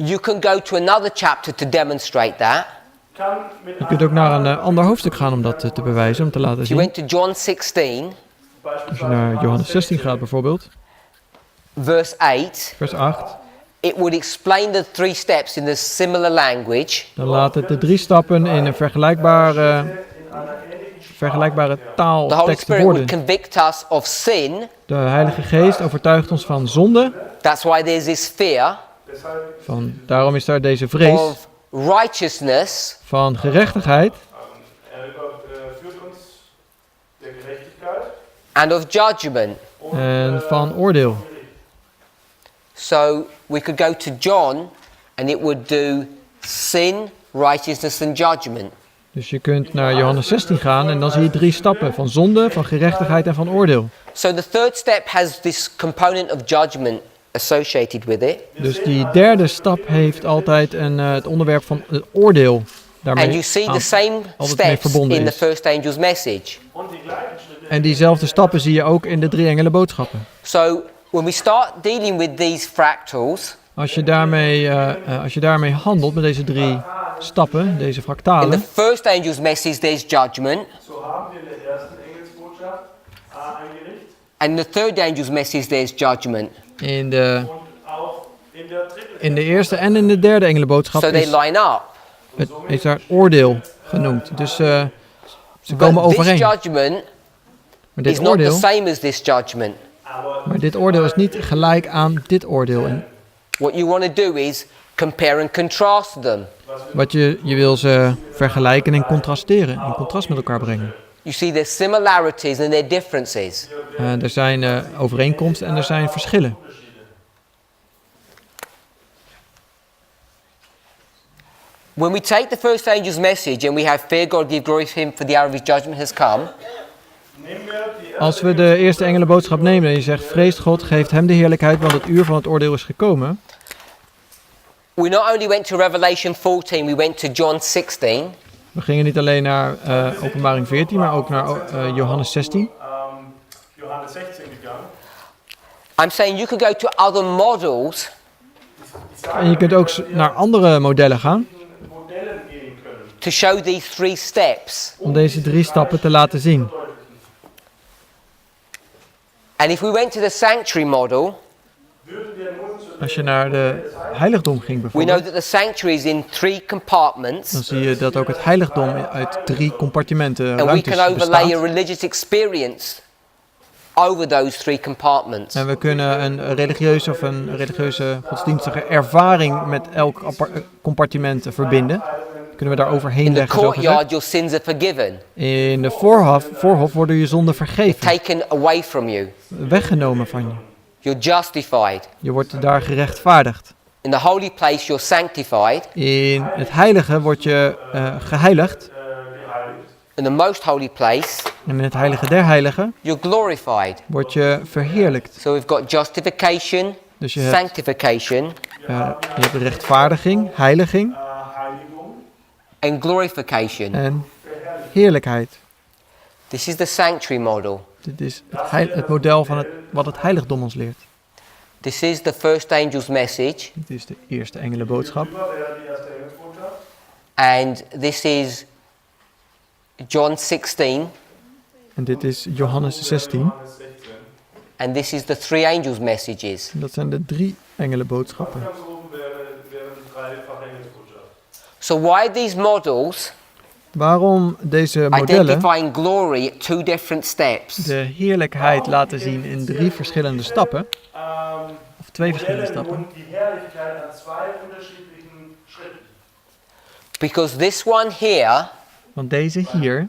Speaker 1: you can go to another chapter to demonstrate that.
Speaker 2: kann mit
Speaker 3: Je kunt ook naar een ander hoofdstuk gaan om dat te bewijzen, om te laten
Speaker 1: If you
Speaker 3: zien.
Speaker 1: went to John 16,
Speaker 3: Als je naar Johannes 16 gaat bijvoorbeeld,
Speaker 1: verse 8,
Speaker 3: vers 8,
Speaker 1: it would explain the 3 steps in a similar language.
Speaker 3: dan laat het de 3 stappen in een vergelijkbare
Speaker 1: The Holy
Speaker 3: taaltekst
Speaker 1: Spirit would
Speaker 3: worden.
Speaker 1: convict us of sin.
Speaker 3: De Heilige Geest overtuigt ons van zonde,
Speaker 1: That's why there's this fear
Speaker 3: daarom is daar deze vrees,
Speaker 1: of righteousness
Speaker 3: van gerechtigheid
Speaker 2: Gott führt uns der Gerechtigkeit
Speaker 1: and of judgment.
Speaker 3: en van oordeel.
Speaker 1: So we could go to John and it would do sin, righteousness and judgment.
Speaker 3: Dus je kunt naar Johannes 16 gaan en dan zie je 3 stappen van zonde, van gerechtigheid en van oordeel.
Speaker 1: So the third step has this component of judgment associated with it.
Speaker 3: Dus die derde stap heeft altijd het onderwerp van het oordeel
Speaker 1: And
Speaker 3: daarmee
Speaker 1: you see the same
Speaker 3: altijd mee
Speaker 1: steps
Speaker 3: verbonden
Speaker 1: in the
Speaker 3: is.
Speaker 1: first angel's message.
Speaker 2: und die gleichen Schritte.
Speaker 3: En diezelfde stappen zie je ook in de 3 engelenboodschappen.
Speaker 1: So when we start dealing with these fractals,
Speaker 3: Als je daarmee handelt met deze 3 stappen, deze
Speaker 1: in the
Speaker 3: fractalen,
Speaker 1: first angel's message there's judgment,
Speaker 2: So haben wir in der ersten Engelsbotschaft ein Gericht
Speaker 1: and in the third angel's message there's judgment.
Speaker 3: in de
Speaker 2: auch in der dritten.
Speaker 3: In de eerste en in de derde engelenboodschap
Speaker 1: So they line up.
Speaker 3: is daar oordeel genoemd. Dus ze komen
Speaker 1: But this
Speaker 3: overeen.
Speaker 1: judgment
Speaker 3: Maar
Speaker 1: is
Speaker 3: dit,
Speaker 1: not the
Speaker 3: oordeel,
Speaker 1: same as this judgment.
Speaker 3: maar dit oordeel is niet gelijk aan dit oordeel. En
Speaker 1: What you want to do is compare and contrast them.
Speaker 3: wat je wil ze vergelijken en contrasteren, in contrast met elkaar brengen.
Speaker 1: You see there's similarities and there's differences.
Speaker 3: Er zijn overeenkomsten en er zijn verschillen.
Speaker 1: When we take the first angel's message and we have fear God, give glory to him for the hour of his judgment has come,
Speaker 2: Nehmen wir die
Speaker 3: Als we de eerste engelenboodschap nemen en je zegt, vreest God, geeft hem de heerlijkheid, want het uur van het oordeel is gekomen.
Speaker 1: we not only went to Revelation 14, we went to John 16.
Speaker 3: We gingen niet alleen naar Openbaring 14, maar ook naar Johannes 16.
Speaker 2: Johannes 16 gegangen.
Speaker 1: I'm saying you could go to other models
Speaker 3: En je kunt ook naar andere modellen gaan
Speaker 2: Modellen gehen können.
Speaker 1: to show these 3 steps.
Speaker 3: om deze 3 stappen te laten zien.
Speaker 1: And if we went to the sanctuary model,
Speaker 2: Würden wir nun zu
Speaker 3: Als je naar de heiligdom ging
Speaker 1: we know
Speaker 3: bijvoorbeeld,
Speaker 1: that the sanctuary is in 3 compartments,
Speaker 3: dan zie je dat ook het heiligdom uit 3 compartimenten,
Speaker 1: and we
Speaker 3: ruimtes
Speaker 1: can overlay a
Speaker 3: bestaat.
Speaker 1: religious experience over those 3 compartments.
Speaker 3: En we kunnen een religieuze of een religieuze godsdienstige ervaring met elk compartiment verbinden. Kunnen we daar overheen
Speaker 1: In the
Speaker 3: leggen, zo gezegd.
Speaker 1: courtyard, your sins are forgiven,
Speaker 3: In de voorhof worden je zonden vergeven,
Speaker 1: taken away from you.
Speaker 3: weggenomen van je.
Speaker 1: You're justified.
Speaker 3: Je wordt daar gerechtvaardigd.
Speaker 1: In the holy place, you're sanctified.
Speaker 3: In het heilige word je geheiligd.
Speaker 2: geheiligt.
Speaker 1: In the most holy place,
Speaker 3: En in het heilige der heiligen
Speaker 1: you're glorified.
Speaker 3: word je verheerlijkt.
Speaker 1: So we've got justification,
Speaker 3: Dus je hebt
Speaker 1: sanctification,
Speaker 3: je hebt rechtvaardiging, heiliging
Speaker 2: Heiligung
Speaker 1: and glorification.
Speaker 3: en heerlijkheid.
Speaker 1: This is the sanctuary model.
Speaker 3: Dit is het model van wat het heiligdom ons leert.
Speaker 1: This is the first angel's message.
Speaker 3: Dit is de eerste engelenboodschap.
Speaker 2: über die erste Engelsbotschaft.
Speaker 1: And this is John 16.
Speaker 3: En dit is Johannes 16.
Speaker 2: Johannes 16.
Speaker 1: And this is the three angels' messages.
Speaker 3: En dat zijn de 3 engelenboodschappen.
Speaker 2: Ganz oben wäre die dreifache Engelsbotschaft.
Speaker 1: So why these models
Speaker 3: Waarom deze modellen
Speaker 1: identifying glory at two different steps?
Speaker 3: de heerlijkheid laten zien in 3 verschillende stappen, of 2 verschillende
Speaker 2: Modelle
Speaker 3: stappen?
Speaker 2: und die Herrlichkeit an zwei unterschiedlichen Schritten.
Speaker 1: Because this one here
Speaker 3: Want deze hier,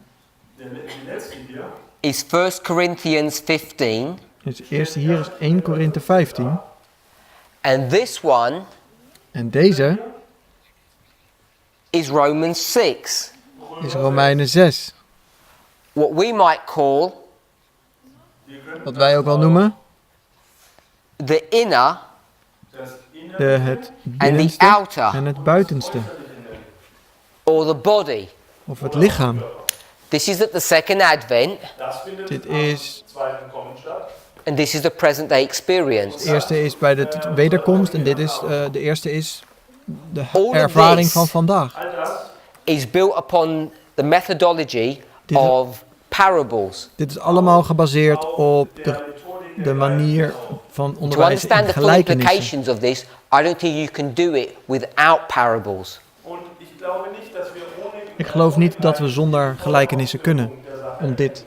Speaker 2: Die letzte hier
Speaker 1: is 1 Corinthians 15,
Speaker 3: dus de eerste hier is 1 Korinthe 15.
Speaker 1: and this one
Speaker 3: En deze
Speaker 1: is Romans 6.
Speaker 3: is Romeinen 6.
Speaker 1: What we might call
Speaker 3: Wat wij ook wel noemen,
Speaker 1: the inner
Speaker 2: das Innere
Speaker 3: het
Speaker 1: and the
Speaker 3: binnenste
Speaker 1: outer,
Speaker 3: en het buitenste.
Speaker 1: or the body.
Speaker 3: Of het lichaam.
Speaker 1: This is at the second advent,
Speaker 2: das findet
Speaker 3: Dit
Speaker 2: am
Speaker 3: is,
Speaker 2: zweiten Kommen statt.
Speaker 1: and this is the present day
Speaker 3: het
Speaker 1: experience.
Speaker 3: eerste is bij de wederkomst en dit is, de eerste is de
Speaker 1: of
Speaker 3: ervaring
Speaker 1: this
Speaker 3: van vandaag.
Speaker 2: All das
Speaker 1: Is built upon the methodology
Speaker 3: Dit is-
Speaker 1: of parables.
Speaker 3: Dit is allemaal gebaseerd op
Speaker 2: der
Speaker 3: de
Speaker 2: Methodik
Speaker 3: manier van
Speaker 1: To
Speaker 3: onderwijzen
Speaker 1: understand
Speaker 3: in
Speaker 1: the full
Speaker 3: gelijkenissen.
Speaker 1: implications of this, I don't think you can do it without parables.
Speaker 2: Und ich glaube nicht, dass wir ohne
Speaker 3: Ik geloof niet dat we zonder gelijkenissen kunnen om dit te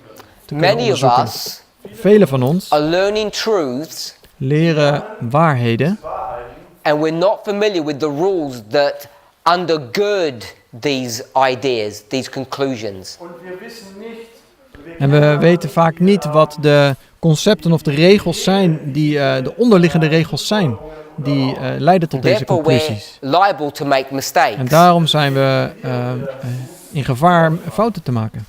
Speaker 3: kunnen
Speaker 1: Many of
Speaker 3: onderzoeken.
Speaker 1: us
Speaker 3: Velen van ons
Speaker 1: are learning truths
Speaker 3: leren waarheden
Speaker 2: Wahrheiten
Speaker 1: and we're not familiar with the rules that undergird these ideas, these conclusions.
Speaker 2: und wir wissen nicht,
Speaker 3: en we weten vaak niet wat de concepten of de regels zijn, die de onderliggende regels zijn, die leiden tot deze
Speaker 1: Therefore, we're
Speaker 3: conclusies.
Speaker 1: liable to make
Speaker 3: En
Speaker 1: mistakes.
Speaker 3: daarom zijn we in gevaar fouten te maken.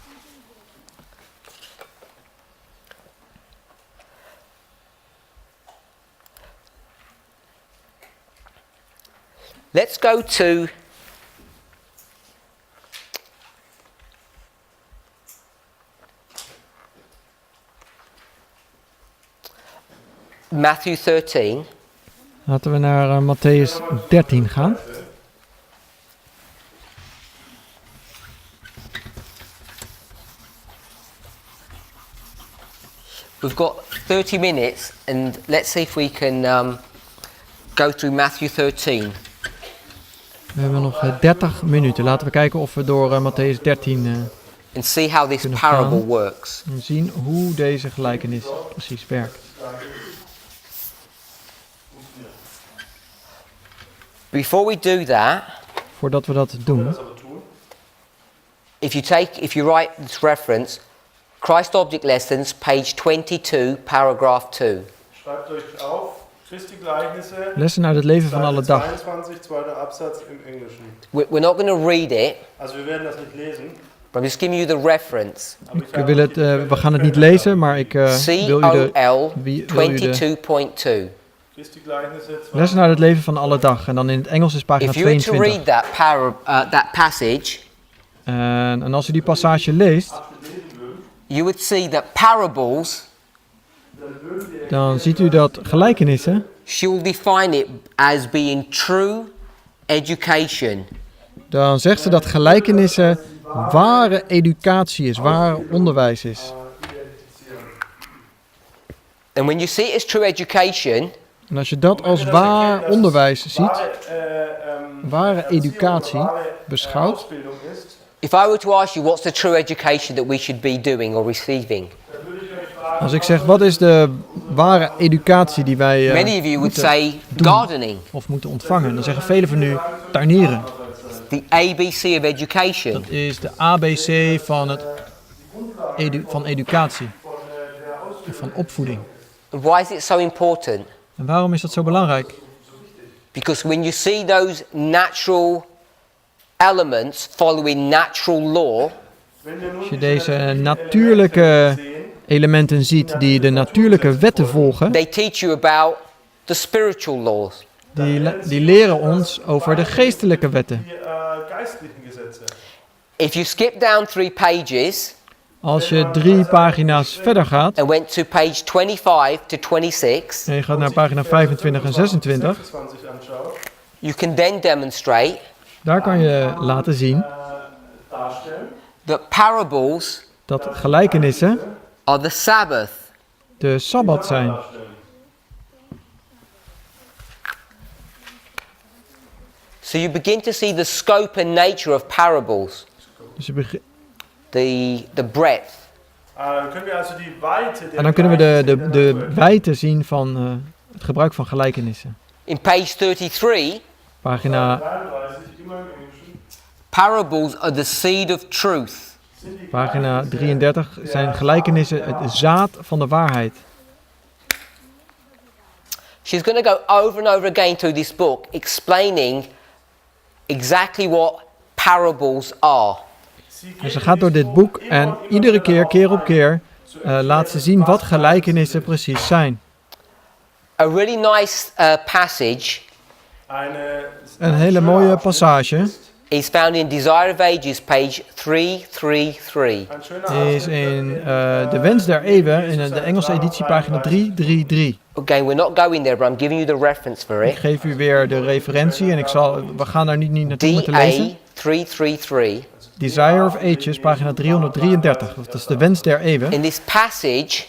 Speaker 1: Let's go to Matthew 13.
Speaker 3: Laten we naar Matthäus 13 gaan.
Speaker 1: We've got 30 minutes, and let's see if we can go through Matthew 13.
Speaker 3: We hebben nog 30 minuten. Laten we kijken of we door Matthäus 13
Speaker 1: And see how this
Speaker 3: Kunnen
Speaker 1: parable
Speaker 3: gaan.
Speaker 1: works.
Speaker 3: zien hoe deze gelijkenis precies werkt.
Speaker 1: Before we do that,
Speaker 3: Voordat we dat doen,
Speaker 2: das aber tun.
Speaker 1: if you write this reference, Christ Object Lessons, page 22, paragraph 2.
Speaker 2: Schreibt euch auf, Christi Gleichnisse,
Speaker 3: lessen uit het leven van alle
Speaker 2: Seite
Speaker 3: dag.
Speaker 2: 22, zweiter Absatz im Englischen.
Speaker 1: We're not going to read it,
Speaker 2: Also wir werden das nicht lesen,
Speaker 1: but I'm just giving you the reference.
Speaker 2: aber
Speaker 3: Ik wil het, we gaan het niet lezen, maar ik wil u de
Speaker 1: COL
Speaker 3: wil u de
Speaker 1: 22.2.
Speaker 2: Christi Gleichnisse,
Speaker 3: lessen uit het leven van alle dag. En dan in het Engels is pagina
Speaker 1: If you were to
Speaker 3: 22.
Speaker 1: read that passage,
Speaker 3: En als u die passage leest,
Speaker 1: you would see that parables,
Speaker 3: dan ziet u dat gelijkenissen,
Speaker 1: she will define it as being true education.
Speaker 3: dan zegt ze dat gelijkenissen ware educatie is, ware onderwijs is.
Speaker 1: And when you see it as true education,
Speaker 3: En als je dat als waar onderwijs ziet, ware educatie beschouwt,
Speaker 2: Ausbildung ist,
Speaker 1: if I were to ask you what's the true education that we should be doing or receiving,
Speaker 3: als ik zeg wat is de ware educatie die wij
Speaker 1: many of you would
Speaker 3: moeten
Speaker 1: say
Speaker 3: doen
Speaker 1: gardening,
Speaker 3: of moeten ontvangen, dan zeggen velen van u tuinieren.
Speaker 1: the ABC of education.
Speaker 3: Dat is de ABC van, van educatie, of van opvoeding.
Speaker 1: And why is it so important?
Speaker 3: En waarom is dat zo belangrijk?
Speaker 1: Because when you see those natural elements following natural law,
Speaker 2: wenn wir nun
Speaker 3: Als je deze natuurlijke elementen ziet die de natuurlijke wetten volgen,
Speaker 1: they teach you about the spiritual laws.
Speaker 3: Die leren ons over de geestelijke wetten.
Speaker 2: Die geistlichen Gesetze.
Speaker 1: If you skip down 3 pages
Speaker 3: Als je 3 pagina's verder gaat
Speaker 1: and went to page 25 to 26,
Speaker 3: en je gaat naar pagina 25 en 26,
Speaker 2: 26 anschaut,
Speaker 1: you can then demonstrate
Speaker 3: daar kan je laten zien
Speaker 2: darstellen,
Speaker 1: that parables
Speaker 3: dat gelijkenissen
Speaker 1: are the Sabbath.
Speaker 3: de Sabbat zijn.
Speaker 2: darstellen.
Speaker 1: So you begin to see the scope and nature of parables,
Speaker 3: Dus je beg-
Speaker 1: the breadth.
Speaker 2: Können wir also die Weite der
Speaker 3: en dan kunnen we de
Speaker 2: Gleichnissen
Speaker 3: wijdte zien van het gebruik van gelijkenissen.
Speaker 1: In page 33,
Speaker 3: Pagina,
Speaker 2: 33, immer im Englischen,
Speaker 1: parables are the seed of truth.
Speaker 2: sind die
Speaker 3: pagina 33 zijn gelijkenissen het zaad van de waarheid.
Speaker 1: She's going to go over and over again through this book explaining exactly what parables are.
Speaker 3: En ze gaat door dit boek en iedere keer op keer, laat ze zien wat gelijkenissen precies zijn.
Speaker 1: A really nice passage
Speaker 3: Een hele mooie passage
Speaker 1: is found in Desire of Ages, page 333.
Speaker 3: is in De Wens der Eeuwen, in de Engelse editie, pagina 333.
Speaker 1: Again, we're not going there, but I'm giving you the reference for
Speaker 3: Ik
Speaker 1: it.
Speaker 3: geef u weer de referentie en we gaan daar niet naartoe met te lezen.
Speaker 1: DA 333.
Speaker 3: Desire of Ages, pagina 333. Dat is De Wens der Eeuwen.
Speaker 1: In this passage,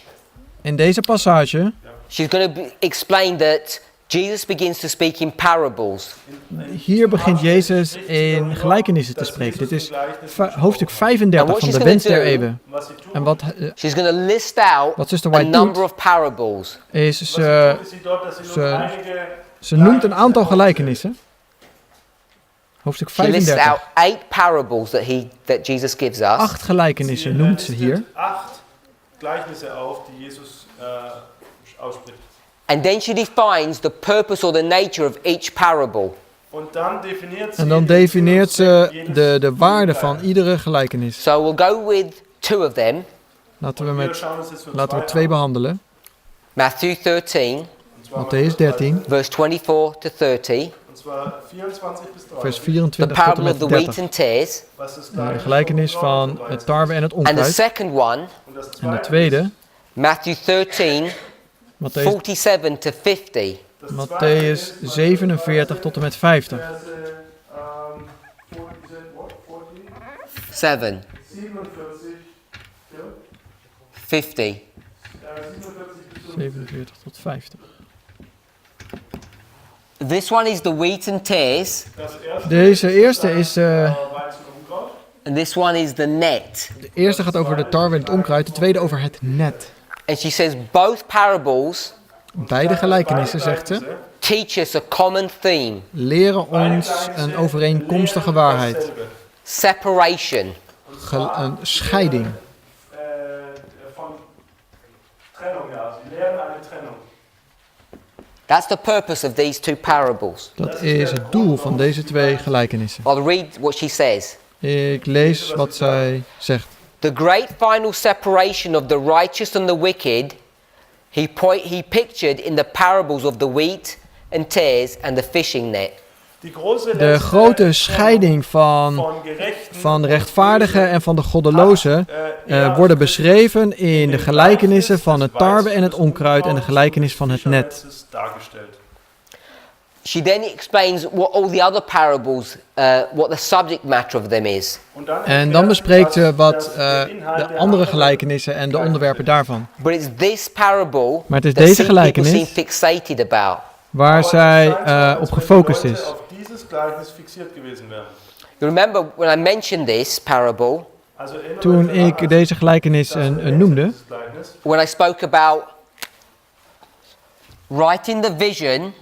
Speaker 3: In deze passage,
Speaker 1: she's going to explain that Jesus begins to speak in parables.
Speaker 3: hier begint Jezus in gelijkenissen te spreken. Dit is hoofdstuk 35 van De Wens der Eeuwen. En wat
Speaker 1: She's going to list out
Speaker 3: Wat zuster
Speaker 1: a
Speaker 3: White
Speaker 1: number
Speaker 3: doet,
Speaker 1: of parables.
Speaker 3: is ze noemt een aantal gelijkenissen. Hoofdstuk
Speaker 1: She lists
Speaker 3: 35.
Speaker 1: out 8 parables that Jesus gives us.
Speaker 3: 8 gelijkenissen noemt ze hier.
Speaker 2: 8 Gleichnisse auf, die Jesus ausspricht.
Speaker 1: And then she defines the purpose or the nature of each parable.
Speaker 2: En dan definieert ze
Speaker 3: de waarde van iedere gelijkenis.
Speaker 1: So we'll go with 2 of them.
Speaker 3: Laten we 2 behandelen.
Speaker 1: Matthew 13,
Speaker 3: Matthäus 13,
Speaker 1: verse 24 to 30.
Speaker 3: vers
Speaker 1: The
Speaker 3: 24 tot en
Speaker 1: parable of
Speaker 3: met
Speaker 1: the wheat
Speaker 3: 30.
Speaker 1: and tares.
Speaker 3: De gelijkenis van het tarwe en het
Speaker 1: And the
Speaker 3: onkruid.
Speaker 1: second one,
Speaker 3: En de tweede,
Speaker 1: Matthew 13,
Speaker 3: Matthäus
Speaker 1: 47 to 50.
Speaker 3: Matthäus 47 tot en met 50.
Speaker 1: 7, 50.
Speaker 3: 47 tot 50.
Speaker 1: This one is the wheat and tares,
Speaker 3: Deze eerste is,
Speaker 1: and this one is the net.
Speaker 3: de eerste gaat over de tarwe en het onkruid, de tweede over het net.
Speaker 1: And she says both parables
Speaker 3: Beide gelijkenissen, zegt ze,
Speaker 1: teach us a common theme:
Speaker 3: leren ons een overeenkomstige waarheid.
Speaker 1: separation.
Speaker 3: Een scheiding.
Speaker 1: That's the purpose of these 2 parables.
Speaker 3: Dat is het doel van deze 2 gelijkenissen.
Speaker 1: I'll read what she says.
Speaker 3: Ik lees wat zij zegt.
Speaker 1: The great final separation of the righteous and the wicked he pictured in the parables of the wheat and tares and the fishing net.
Speaker 3: De grote scheiding van de rechtvaardigen en van de goddelozen worden beschreven in de gelijkenissen van het tarwe en het onkruid en de gelijkenis van het net.
Speaker 1: She then explains what all the other parables, what the subject matter of them is.
Speaker 3: En dan bespreekt ze wat de andere gelijkenissen en de onderwerpen daarvan.
Speaker 1: But it's this parable
Speaker 3: Maar het is
Speaker 1: that
Speaker 3: deze
Speaker 1: people
Speaker 3: gelijkenis
Speaker 1: seem fixated about.
Speaker 3: waar zij op gefocust is.
Speaker 1: You remember when I mentioned this parable,
Speaker 3: Toen ik deze gelijkenis noemde,
Speaker 1: when I spoke about writing the vision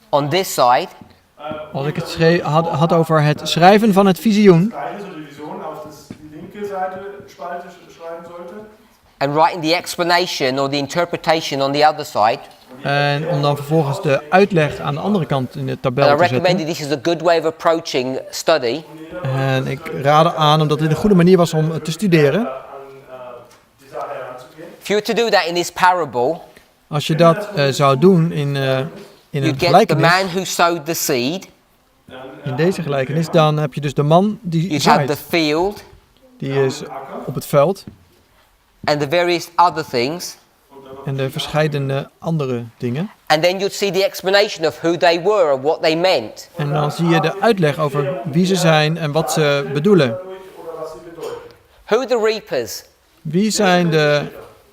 Speaker 1: on this side,
Speaker 3: als ik het had over het schrijven van het visioen
Speaker 1: and writing the explanation or the interpretation on the other side.
Speaker 3: en om dan vervolgens de uitleg aan de andere kant in de tabel
Speaker 1: And I
Speaker 3: te
Speaker 1: recommended
Speaker 3: zetten.
Speaker 1: this is a good way of approaching study.
Speaker 3: En ik raadde aan omdat dit een goede manier was om te studeren.
Speaker 1: If you were to do that in this parable,
Speaker 3: Als je dat zou doen in
Speaker 1: you
Speaker 3: een
Speaker 1: get the
Speaker 3: gelijkenis,
Speaker 1: man who sowed the seed,
Speaker 3: in deze gelijkenis, dan heb je dus de man die
Speaker 1: you'd have the
Speaker 3: zaait.
Speaker 1: field,
Speaker 3: Die is op het veld.
Speaker 1: and the various other things.
Speaker 3: En de verscheidene andere dingen.
Speaker 1: And then you'd see the explanation of who they were and what they meant.
Speaker 3: En dan zie je de uitleg over wie ze zijn en wat ze bedoelen.
Speaker 1: Who are the reapers?
Speaker 3: Wie zijn de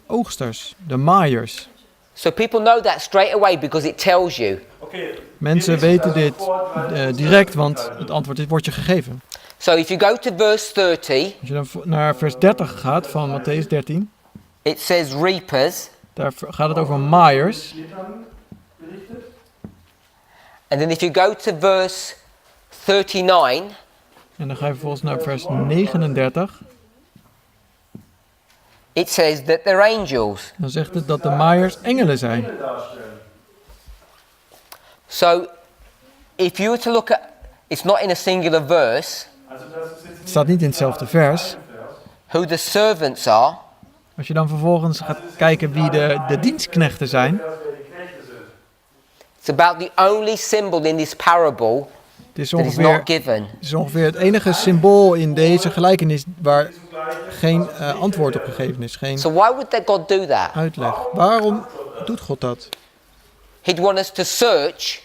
Speaker 3: oogsters, de maaiers?
Speaker 1: So people know that straight away because it tells you.
Speaker 3: Mensen weten dit direct, want het antwoord wordt je gegeven.
Speaker 1: So if you go to verse 30,
Speaker 3: Als je dan naar vers 30 gaat van Matthäus 13,
Speaker 1: it says reapers.
Speaker 3: daar gaat het over maaiers.
Speaker 1: And then if you go to verse 39,
Speaker 3: En dan ga je vervolgens naar vers 39.
Speaker 1: it says that they're angels.
Speaker 3: Dan zegt het dat de maaiers engelen zijn.
Speaker 1: So if you were to look at, it's not in a singular verse,
Speaker 3: Het staat niet in hetzelfde vers.
Speaker 1: who the servants are,
Speaker 3: Als je dan vervolgens gaat kijken wie de dienstknechten zijn.
Speaker 1: it's about the only symbol in this parable
Speaker 3: Het is
Speaker 1: that is
Speaker 3: ongeveer,
Speaker 1: not given.
Speaker 3: het is ongeveer het enige symbool in deze gelijkenis waar geen antwoord op gegeven is. Geen
Speaker 1: So why would that God do that?
Speaker 3: uitleg. Waarom doet God dat?
Speaker 1: He'd want us to search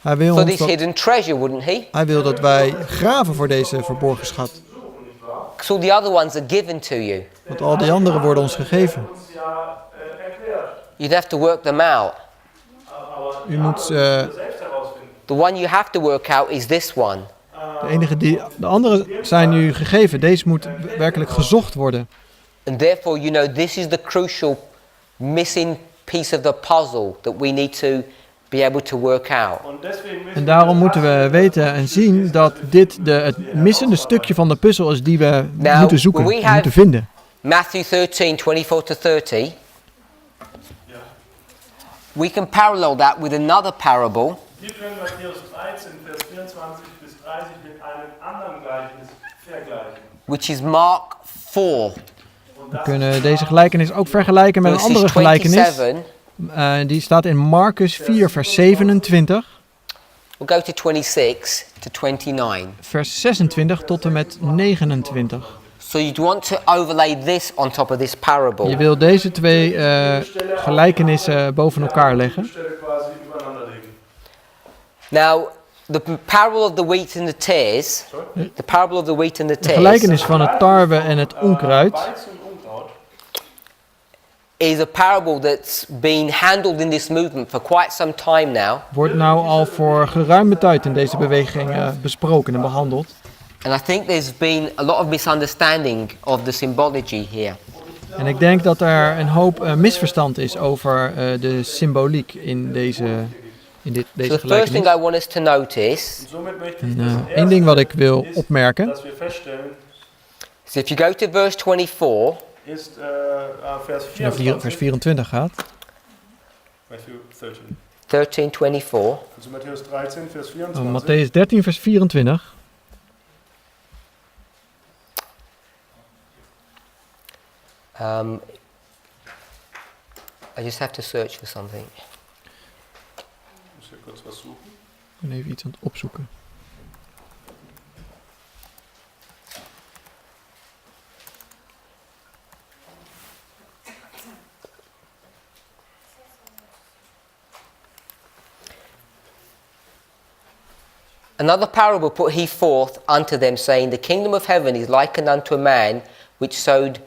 Speaker 3: Hij wil,
Speaker 1: for
Speaker 3: ons
Speaker 1: this
Speaker 3: dat,
Speaker 1: hidden treasure, wouldn't he?
Speaker 3: hij wil dat wij graven voor deze verborgen schat.
Speaker 1: Because all the other ones are given to you.
Speaker 3: Want al die anderen worden ons gegeven.
Speaker 1: You'd have to work them out.
Speaker 3: U moet,
Speaker 1: The one you have to work out is this one.
Speaker 3: de anderen zijn u gegeven. Deze moet werkelijk gezocht worden.
Speaker 1: And therefore, you know, this is the crucial missing piece of the puzzle that we need to be able to work out.
Speaker 3: En daarom moeten we weten en zien dat dit het missende stukje van de puzzel is die we moeten zoeken,
Speaker 1: we have-
Speaker 3: moeten vinden.
Speaker 1: Matthew 13, 24 to 30. We can parallel that with another parable.
Speaker 2: Wir können Matthäus 13, Vers 24 bis 30 mit einem anderen Gleichnis vergleichen.
Speaker 1: Which is Mark 4,
Speaker 3: We kunnen deze gelijkenis ook vergelijken met een andere
Speaker 1: verses
Speaker 3: gelijkenis.
Speaker 1: 27.
Speaker 3: Die staat in Marcus 4, vers 27,
Speaker 1: We'll go to 26 to 29.
Speaker 3: vers 26 tot en met 29.
Speaker 1: So you'd want to overlay this on top of this parable.
Speaker 3: Je wil deze twee gelijkenissen boven elkaar leggen.
Speaker 2: Stelle quasi übereinander legen.
Speaker 1: Now, the parable of the wheat and the tares, the parable of the wheat and the
Speaker 3: De
Speaker 1: tares,
Speaker 3: gelijkenis van het tarwe en het onkruid
Speaker 2: Weizen und Unkraut
Speaker 1: is a parable that's been handled in this movement for quite some time now.
Speaker 3: wordt nou al voor geruime tijd in deze beweging besproken en behandeld.
Speaker 1: And I think there's been a lot of misunderstanding of the symbology here.
Speaker 3: En ik denk dat er een hoop misverstand is over de symboliek in deze
Speaker 1: So
Speaker 3: deze
Speaker 1: the first thing
Speaker 3: gelijkenis.
Speaker 1: I want us to notice
Speaker 2: Und somit möchte ich
Speaker 3: En,
Speaker 2: das
Speaker 3: één ding wat ik wil
Speaker 2: ist,
Speaker 3: opmerken,
Speaker 2: dass wir feststellen,
Speaker 1: is if you go to verse 24,
Speaker 2: ist Vers
Speaker 3: als je naar
Speaker 2: 24,
Speaker 3: vers 24 gaat,
Speaker 2: Matthew 13.
Speaker 1: 13:24,
Speaker 2: Also Matthäus 13, Vers
Speaker 3: dan
Speaker 2: 24.
Speaker 3: Matthäus 13, vers 24.
Speaker 1: I just have to search for something.
Speaker 2: Ich muss hier kurz was suchen.
Speaker 3: Ik ben even iets aan het opzoeken.
Speaker 1: Another parable put he forth unto them, saying, The kingdom of heaven is likened unto a man which sowed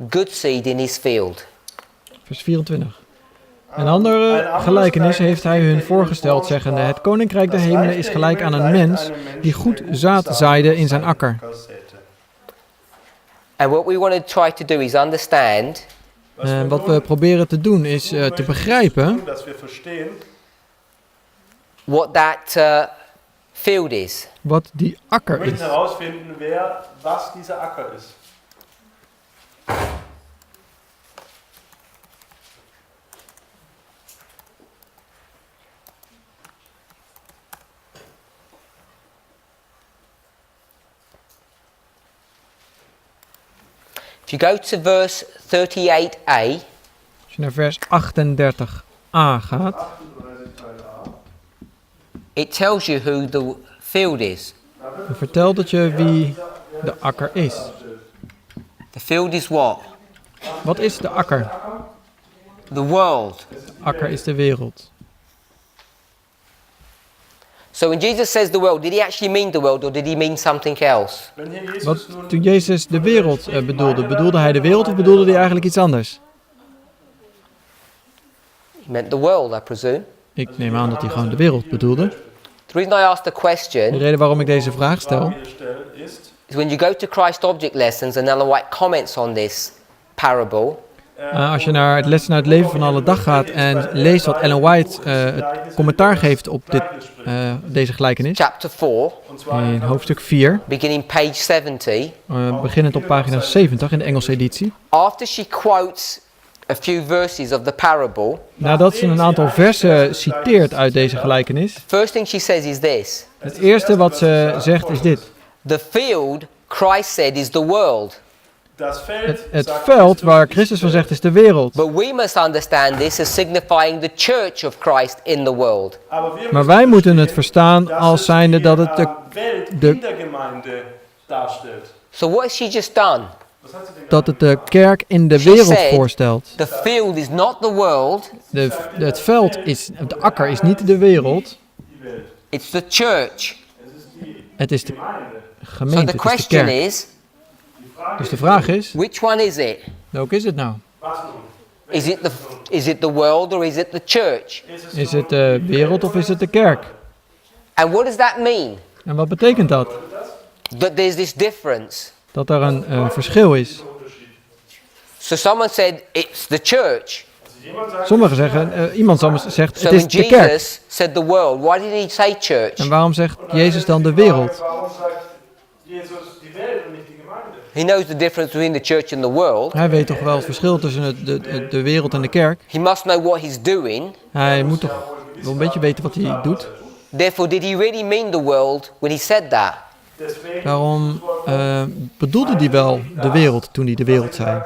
Speaker 1: good seed in his field.
Speaker 3: Vers 24. Een andere gelijkenis heeft hij hun voorgesteld, zeggende: Het koninkrijk der hemelen is gelijk aan een mens die goed zaad zaaide in zijn akker.
Speaker 1: And what we want to try to do is understand
Speaker 3: En wat we proberen te doen is te begrijpen
Speaker 2: dass wir verstehen,
Speaker 1: what that field is.
Speaker 3: wat die akker
Speaker 2: wir
Speaker 3: is.
Speaker 2: möchten herausfinden, was dieser Acker ist.
Speaker 1: If you go to verse 38a,
Speaker 3: Als je naar vers 38a gaat,
Speaker 1: it tells you who the field is.
Speaker 3: dan vertelt het je wie de akker is.
Speaker 1: The field is what?
Speaker 3: Wat is de akker?
Speaker 1: The world.
Speaker 3: De akker is de wereld.
Speaker 1: So when Jesus says the world, did he actually mean the world or did he mean something else?
Speaker 3: Wat toen Jezus de wereld bedoelde hij de wereld of bedoelde hij eigenlijk iets anders?
Speaker 1: He meant the world, I presume.
Speaker 3: Ik neem aan dat hij gewoon de wereld bedoelde.
Speaker 1: The reason I asked the
Speaker 3: De
Speaker 1: question
Speaker 3: reden waarom ik deze vraag stel,
Speaker 1: is when you go to Christ object lessons and Ellen White comments on this parable,
Speaker 3: als je naar het lessen uit het leven van alle dag gaat en leest wat Ellen White het commentaar geeft op deze gelijkenis,
Speaker 1: chapter 4,
Speaker 3: in hoofdstuk 4,
Speaker 1: beginning page 70,
Speaker 3: beginnend op pagina 70 in de Engelse editie.
Speaker 1: after she quotes a few verses of the parable,
Speaker 3: Nadat ze een aantal versen citeert uit deze gelijkenis,
Speaker 1: first thing she says is this:
Speaker 3: het eerste wat ze zegt is dit.
Speaker 1: the field, Christ said, is the world.
Speaker 3: Het veld waar Christus van zegt is de wereld.
Speaker 1: But we must understand this as signifying the church of Christ in the world.
Speaker 3: Maar wij moeten het verstaan als zijnde dat het de
Speaker 1: So what has she just done?
Speaker 3: dat het de kerk in de wereld voorstelt.
Speaker 1: The field is not the world,
Speaker 3: Het veld is, de akker is niet de wereld,
Speaker 1: it's the church.
Speaker 3: het is de
Speaker 1: So
Speaker 3: gemeente,
Speaker 1: the
Speaker 3: het is de
Speaker 1: question
Speaker 3: kerk.
Speaker 1: is,
Speaker 3: Dus de vraag is,
Speaker 1: which one is it?
Speaker 3: welke is het nou?
Speaker 1: Is it the world or is it the church?
Speaker 3: Is het de wereld of is het de kerk?
Speaker 1: And what does that mean?
Speaker 3: En wat betekent dat?
Speaker 1: That there's this difference.
Speaker 3: Dat er een verschil is.
Speaker 1: So someone said it's the church.
Speaker 3: Sommigen zeggen, iemand zegt,
Speaker 1: So
Speaker 3: het is
Speaker 1: when
Speaker 3: de kerk.
Speaker 1: Jesus said the world, why did he say church?
Speaker 3: En waarom zegt Jezus dan de wereld?
Speaker 1: He knows the difference between the church and the world.
Speaker 3: Hij weet toch wel het verschil tussen de wereld en de kerk.
Speaker 1: He must know what he's doing.
Speaker 3: Hij moet toch wel een beetje weten wat hij doet.
Speaker 1: Therefore, did he really mean the world when he said that?
Speaker 3: Daarom bedoelde hij wel de wereld toen hij de wereld zei.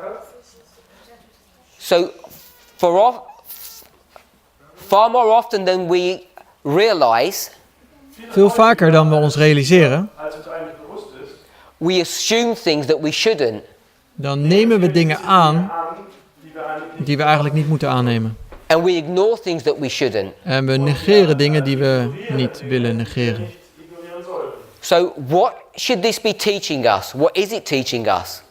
Speaker 1: So, far more often than we realize,
Speaker 3: Veel vaker dan we ons realiseren,
Speaker 1: we assume things that we shouldn't.
Speaker 3: dan nemen we dingen aan die we eigenlijk niet moeten aannemen.
Speaker 1: And we ignore things that we shouldn't.
Speaker 3: En we negeren dingen die we niet willen negeren.
Speaker 1: So, what should this be teaching us? What is it teaching us?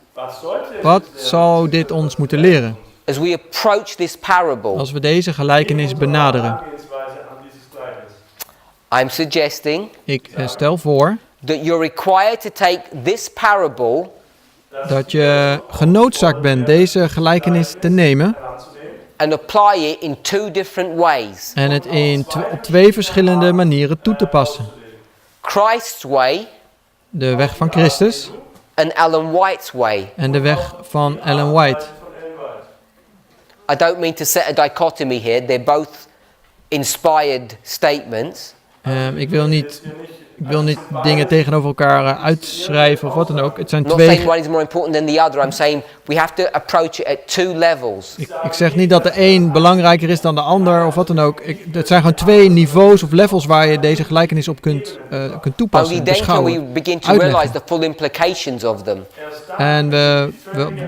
Speaker 3: Wat zou dit ons moeten leren
Speaker 1: As we approach this parable,
Speaker 3: als we deze gelijkenis benaderen?
Speaker 1: I'm suggesting
Speaker 3: Ik stel voor
Speaker 1: that you're required to take this parable
Speaker 3: dat je genoodzaakt bent deze gelijkenis te nemen
Speaker 1: and apply it in two different ways.
Speaker 3: en het op twee verschillende manieren toe te passen.
Speaker 1: Christ's way
Speaker 3: De weg van Christus
Speaker 1: and Ellen White's way.
Speaker 3: en de weg van Ellen White.
Speaker 1: I don't mean to set a dichotomy here. They're both inspired statements.
Speaker 3: Ik wil niet dingen tegenover elkaar uitschrijven of wat dan ook. Het zijn
Speaker 1: I'm not saying
Speaker 3: twee.
Speaker 1: one is more important than the other. I'm saying we have to approach it at two levels.
Speaker 3: Ik zeg niet dat de een belangrijker is dan de ander of wat dan ook. Het zijn gewoon twee niveaus of levels waar je deze gelijkenis op kunt toepassen,
Speaker 1: Only then can we
Speaker 3: beschouwen,
Speaker 1: begin to realize
Speaker 3: uitleggen.
Speaker 1: the full implications of them.
Speaker 3: En we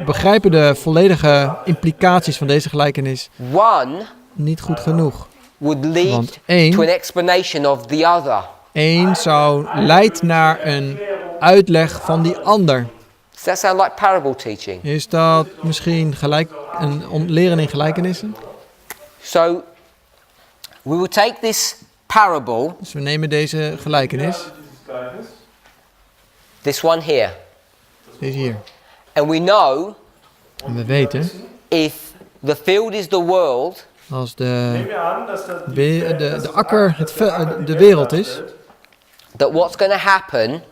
Speaker 3: begrijpen de volledige implicaties van deze gelijkenis
Speaker 1: One
Speaker 3: niet goed genoeg.
Speaker 1: would lead
Speaker 3: Want één-
Speaker 1: to an explanation of the other.
Speaker 3: Eén leidt naar een uitleg van die ander.
Speaker 1: Does that sound like parable teaching?
Speaker 3: Is dat misschien leren in gelijkenissen?
Speaker 1: So, we will take this parable,
Speaker 3: Dus we nemen deze gelijkenis,
Speaker 1: this one here,
Speaker 3: deze hier.
Speaker 1: and we know
Speaker 3: En we weten,
Speaker 1: if the field is the world,
Speaker 3: als de akker de wereld is,
Speaker 1: that what's going to happen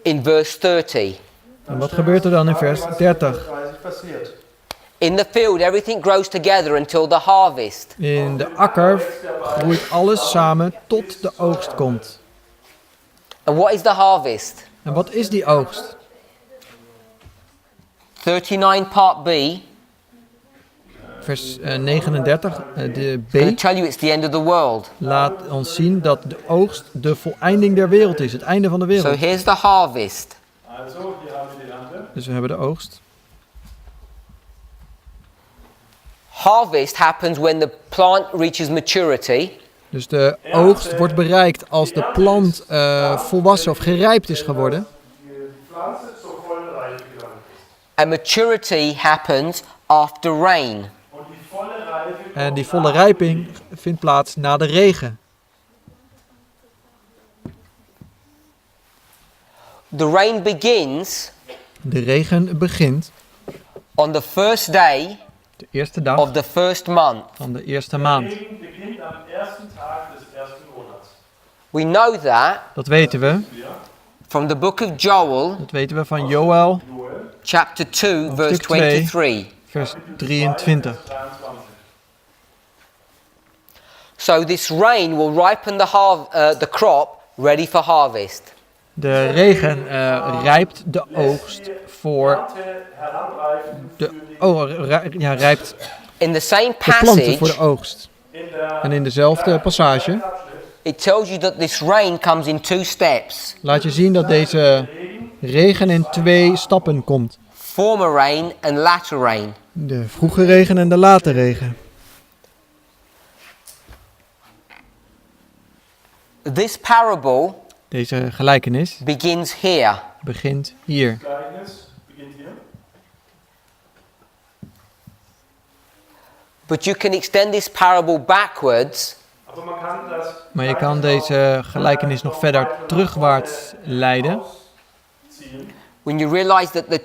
Speaker 1: in verse 30.
Speaker 3: en wat gebeurt er dan in vers 30?
Speaker 1: In the field, everything grows together until the harvest.
Speaker 3: In de akker groeit alles samen tot de oogst komt.
Speaker 1: And what is the harvest?
Speaker 3: En wat is die oogst?
Speaker 1: 39 part B,
Speaker 3: vers 39, de
Speaker 1: It's going
Speaker 3: B,
Speaker 1: to tell you it's the end of the world.
Speaker 3: laat ons zien dat de oogst de voleinding der wereld is, het einde van de
Speaker 1: So
Speaker 3: wereld.
Speaker 1: here's the harvest.
Speaker 2: Also, hier haben wir die Ernte.
Speaker 3: Dus we hebben de oogst.
Speaker 1: Harvest happens when the plant reaches maturity.
Speaker 3: Dus de oogst wordt bereikt als de plant volwassen of gerijpt is geworden.
Speaker 2: Die Pflanze zur vollen Reife gelangt ist.
Speaker 1: And maturity happens after rain.
Speaker 2: Und die volle Reife
Speaker 3: En die volle rijping vindt plaats na de regen.
Speaker 1: The rain begins
Speaker 3: De regen begint
Speaker 1: on the first day
Speaker 3: de eerste dag
Speaker 1: of the first month.
Speaker 3: van de eerste maand.
Speaker 2: Regen beginnt am ersten Tag des ersten Monats.
Speaker 1: We know that
Speaker 3: Dat weten we.
Speaker 1: from the book of Joel,
Speaker 3: Dat weten we van Joël,
Speaker 2: Joel,
Speaker 1: chapter 2, verse
Speaker 3: Hoofdstuk 2.
Speaker 1: 23.
Speaker 3: vers 23.
Speaker 2: 23.
Speaker 1: So this rain will ripen the crop ready for harvest.
Speaker 3: De regen rijpt de oogst voor
Speaker 2: Ernte heranreifen
Speaker 3: de,
Speaker 2: für die
Speaker 3: rijpt
Speaker 1: In the same
Speaker 3: de planten voor de
Speaker 1: passage,
Speaker 3: oogst.
Speaker 2: in der
Speaker 3: En in dezelfde passage
Speaker 2: Abschrift
Speaker 1: it tells you that this rain comes in two steps.
Speaker 3: laat je zien dat deze regen in 2 stappen komt.
Speaker 1: Former rain and latter rain.
Speaker 3: De vroege regen en de late regen.
Speaker 1: This parable
Speaker 3: Deze gelijkenis
Speaker 1: begins here.
Speaker 3: begint hier.
Speaker 2: Gleichnis beginnt hier.
Speaker 1: But you can extend this parable backwards
Speaker 2: Aber man kann das
Speaker 3: Maar je kan deze gelijkenis nog verder terugwaarts leiden.
Speaker 2: ziehen,
Speaker 1: when you realize that the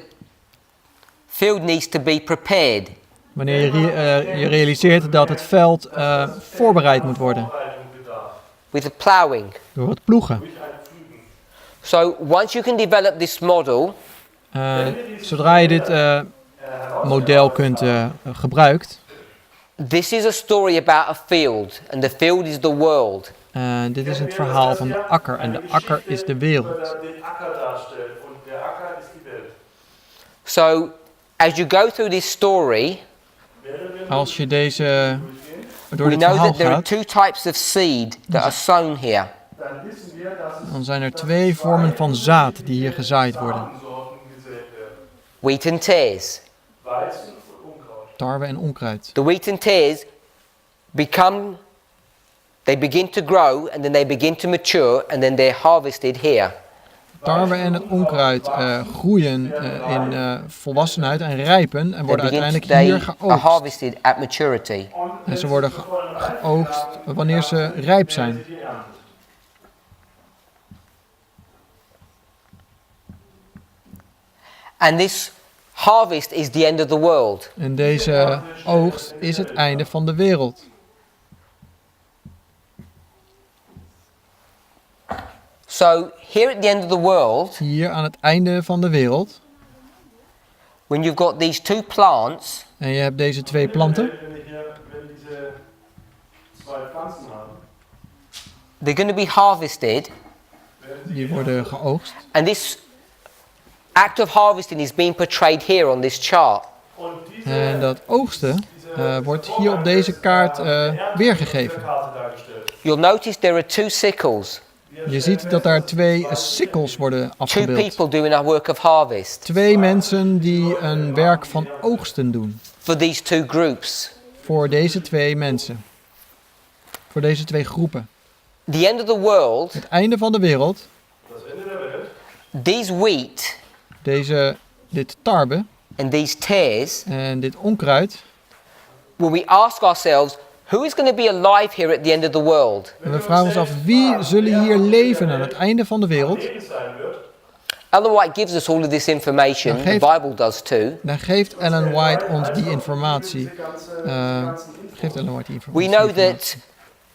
Speaker 1: field needs to be prepared.
Speaker 3: Wanneer je realiseert dat het veld voorbereid moet worden
Speaker 2: Vorbereitung bedarf.
Speaker 1: With the ploughing.
Speaker 3: door het ploegen.
Speaker 2: Durch ein Pflügen.
Speaker 1: So once you can develop this model,
Speaker 3: Zodra je dit model kunt gebruikt,
Speaker 1: this is a story about a field, and the field is the world.
Speaker 3: dit is het verhaal van de akker en de akker is de wereld.
Speaker 2: Den Acker darstellt und der Acker ist die Welt.
Speaker 1: So as you go through this story,
Speaker 3: Als je deze door
Speaker 1: we
Speaker 3: dit
Speaker 1: know
Speaker 3: verhaal
Speaker 1: that there are
Speaker 3: gaat,
Speaker 1: two types of seed that are sown here.
Speaker 2: Dann wissen wir, dass es
Speaker 3: dan zijn er 2 vormen van zaad die hier gezaaid worden.
Speaker 2: Sorten gesät werden.
Speaker 1: Wheat and tares.
Speaker 2: Weizen und Unkraut.
Speaker 3: Tarwe en onkruid.
Speaker 1: The wheat and tares they begin to grow and then they begin to mature and then they're harvested here.
Speaker 3: Tarwe en het onkruid groeien in volwassenheid en rijpen en worden uiteindelijk hier
Speaker 1: They are
Speaker 3: geoogst.
Speaker 1: harvested at maturity.
Speaker 3: En ze worden geoogst wanneer ze rijp zijn.
Speaker 2: Die Ernte.
Speaker 1: And this harvest is the end of the world.
Speaker 3: En deze oogst is het einde van de wereld.
Speaker 1: So here at the end of the world,
Speaker 3: Hier aan het einde van de wereld.
Speaker 1: when you've got these two plants,
Speaker 3: En je hebt deze 2 planten.
Speaker 2: Wenn diese zwei Pflanzen haben,
Speaker 1: they're going to be harvested,
Speaker 3: Die worden geoogst.
Speaker 1: and this act of harvesting is being portrayed here on this chart.
Speaker 2: und diese
Speaker 3: En dat oogsten wordt hier op deze kaart weergegeven.
Speaker 2: Karte dargestellt.
Speaker 1: You'll notice there are two sickles,
Speaker 3: Je ziet dat daar 2 sikkels worden
Speaker 1: two
Speaker 3: afgebeeld.
Speaker 1: people doing a work of harvest
Speaker 3: 2 mensen die een werk van oogsten doen.
Speaker 1: for these two groups.
Speaker 3: Voor deze 2 mensen. Voor deze 2 groepen.
Speaker 1: The end of the world,
Speaker 3: Het einde van de wereld.
Speaker 2: Das Ende der Welt.
Speaker 1: these wheat
Speaker 3: Dit tarwe
Speaker 1: and these tares,
Speaker 3: en dit onkruid.
Speaker 1: when we ask ourselves, who is going to be alive here at the end of the world?
Speaker 3: En we vragen ons af, wie zullen hier leven aan het einde van de wereld?
Speaker 2: Leben sein wird.
Speaker 1: Ellen White gives us all of this information. The Bible does too.
Speaker 3: Dan geeft Ellen White ons die informatie. Geeft Ellen White die
Speaker 1: We
Speaker 3: informatie.
Speaker 1: know that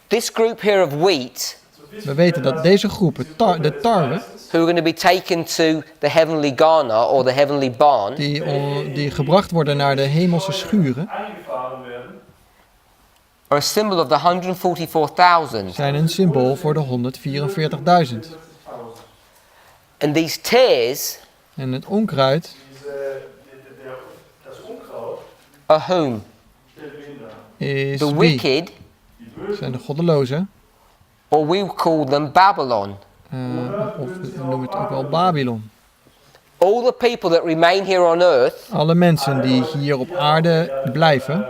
Speaker 1: this group here of wheat,
Speaker 3: We weten dat deze groep, de tarwe,
Speaker 1: who are going to be taken to the heavenly Ghana or the heavenly barn,
Speaker 3: die gebracht worden naar de hemelse schuren,
Speaker 2: Eingefahren werden.
Speaker 1: are a symbol of the 144,000.
Speaker 3: zijn een symbool voor de 144.000.
Speaker 1: And these tares
Speaker 3: En het onkruid
Speaker 2: Das Unkraut
Speaker 1: are whom?
Speaker 2: stellt wen
Speaker 3: is
Speaker 1: the
Speaker 3: wie?
Speaker 1: wicked,
Speaker 3: Zijn de goddelozen.
Speaker 1: or we call them Babylon.
Speaker 3: Of we noemen het ook wel Babylon.
Speaker 1: All the people that remain here on earth
Speaker 3: Alle mensen die hier op aarde blijven,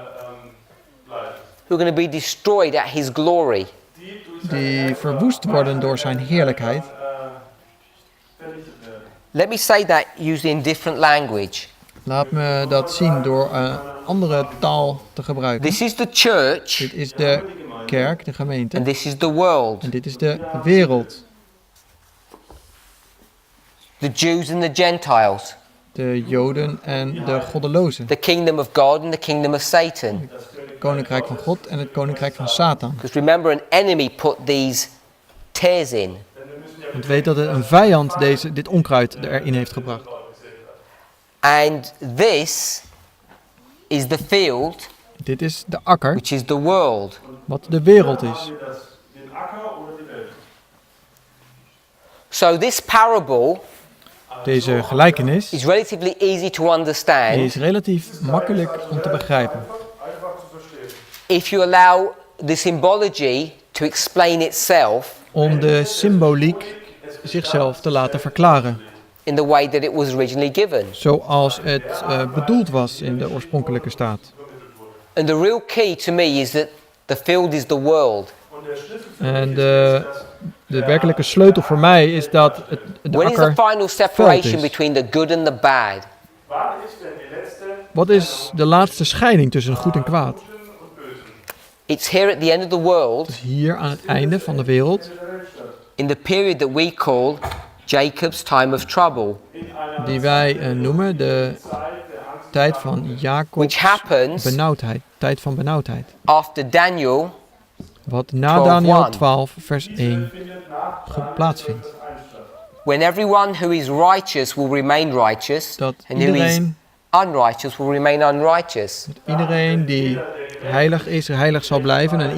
Speaker 2: blijft.
Speaker 1: who are going to be destroyed at his glory.
Speaker 3: die verwoest worden door zijn heerlijkheid.
Speaker 2: Vernichtet werden.
Speaker 1: Let me say that using different language.
Speaker 3: Laat me dat zien door andere taal te gebruiken.
Speaker 1: This is the church
Speaker 3: Dit is de kerk, de gemeente.
Speaker 1: and this is the world.
Speaker 3: En dit is de wereld.
Speaker 1: The Jews and the Gentiles.
Speaker 3: De Joden en de goddelozen.
Speaker 1: The kingdom of God and the kingdom of Satan.
Speaker 3: Het koninkrijk van God en het koninkrijk van Satan.
Speaker 1: Because remember, an enemy put these tares in.
Speaker 3: Want weet dat een vijand dit onkruid erin heeft gebracht.
Speaker 1: And this is the field,
Speaker 3: Dit is de akker,
Speaker 1: which is the world.
Speaker 3: wat de wereld is.
Speaker 2: Den Acker oder die Welt?
Speaker 1: So this parable
Speaker 3: Deze gelijkenis
Speaker 1: is relatively easy to understand
Speaker 3: is relatief makkelijk om te begrijpen.
Speaker 2: Einfach zu verstehen.
Speaker 1: if you allow the symbology to explain itself
Speaker 3: Om de symboliek zichzelf te laten verklaren.
Speaker 1: in the way that it was originally given.
Speaker 3: Zoals het bedoeld was in de oorspronkelijke staat.
Speaker 1: And the real key to me is that the field is the world.
Speaker 2: Und der Schlüssel
Speaker 3: En de werkelijke sleutel voor mij is dat de
Speaker 1: When is the
Speaker 3: akker
Speaker 1: final separation
Speaker 3: is.
Speaker 1: between the good and the bad?
Speaker 2: Wann ist denn die letzte
Speaker 3: Wat is de laatste scheiding tussen goed en kwaad?
Speaker 2: Guten und Bösen?
Speaker 1: It's here at the end of the world,
Speaker 3: Dus hier aan het einde van de wereld,
Speaker 2: In der Weltstadt.
Speaker 1: in the period that we call Jacob's time of trouble,
Speaker 2: In einer
Speaker 3: die wij noemen de
Speaker 2: Zeit der Angst.
Speaker 3: tijd van Jacobs
Speaker 1: which happens
Speaker 3: benauwdheid. Tijd van benauwdheid.
Speaker 1: after Daniel
Speaker 3: Wat na
Speaker 1: 12:1.
Speaker 3: Daniel 12 vers 1
Speaker 2: Findet nach
Speaker 3: plaatsvindt.
Speaker 2: Vers 1 statt.
Speaker 1: when everyone who is righteous will remain righteous
Speaker 3: Dat
Speaker 1: and who is
Speaker 3: iedereen,
Speaker 1: unrighteous will remain unrighteous.
Speaker 3: iedereen die heilig is, heilig zal blijven. En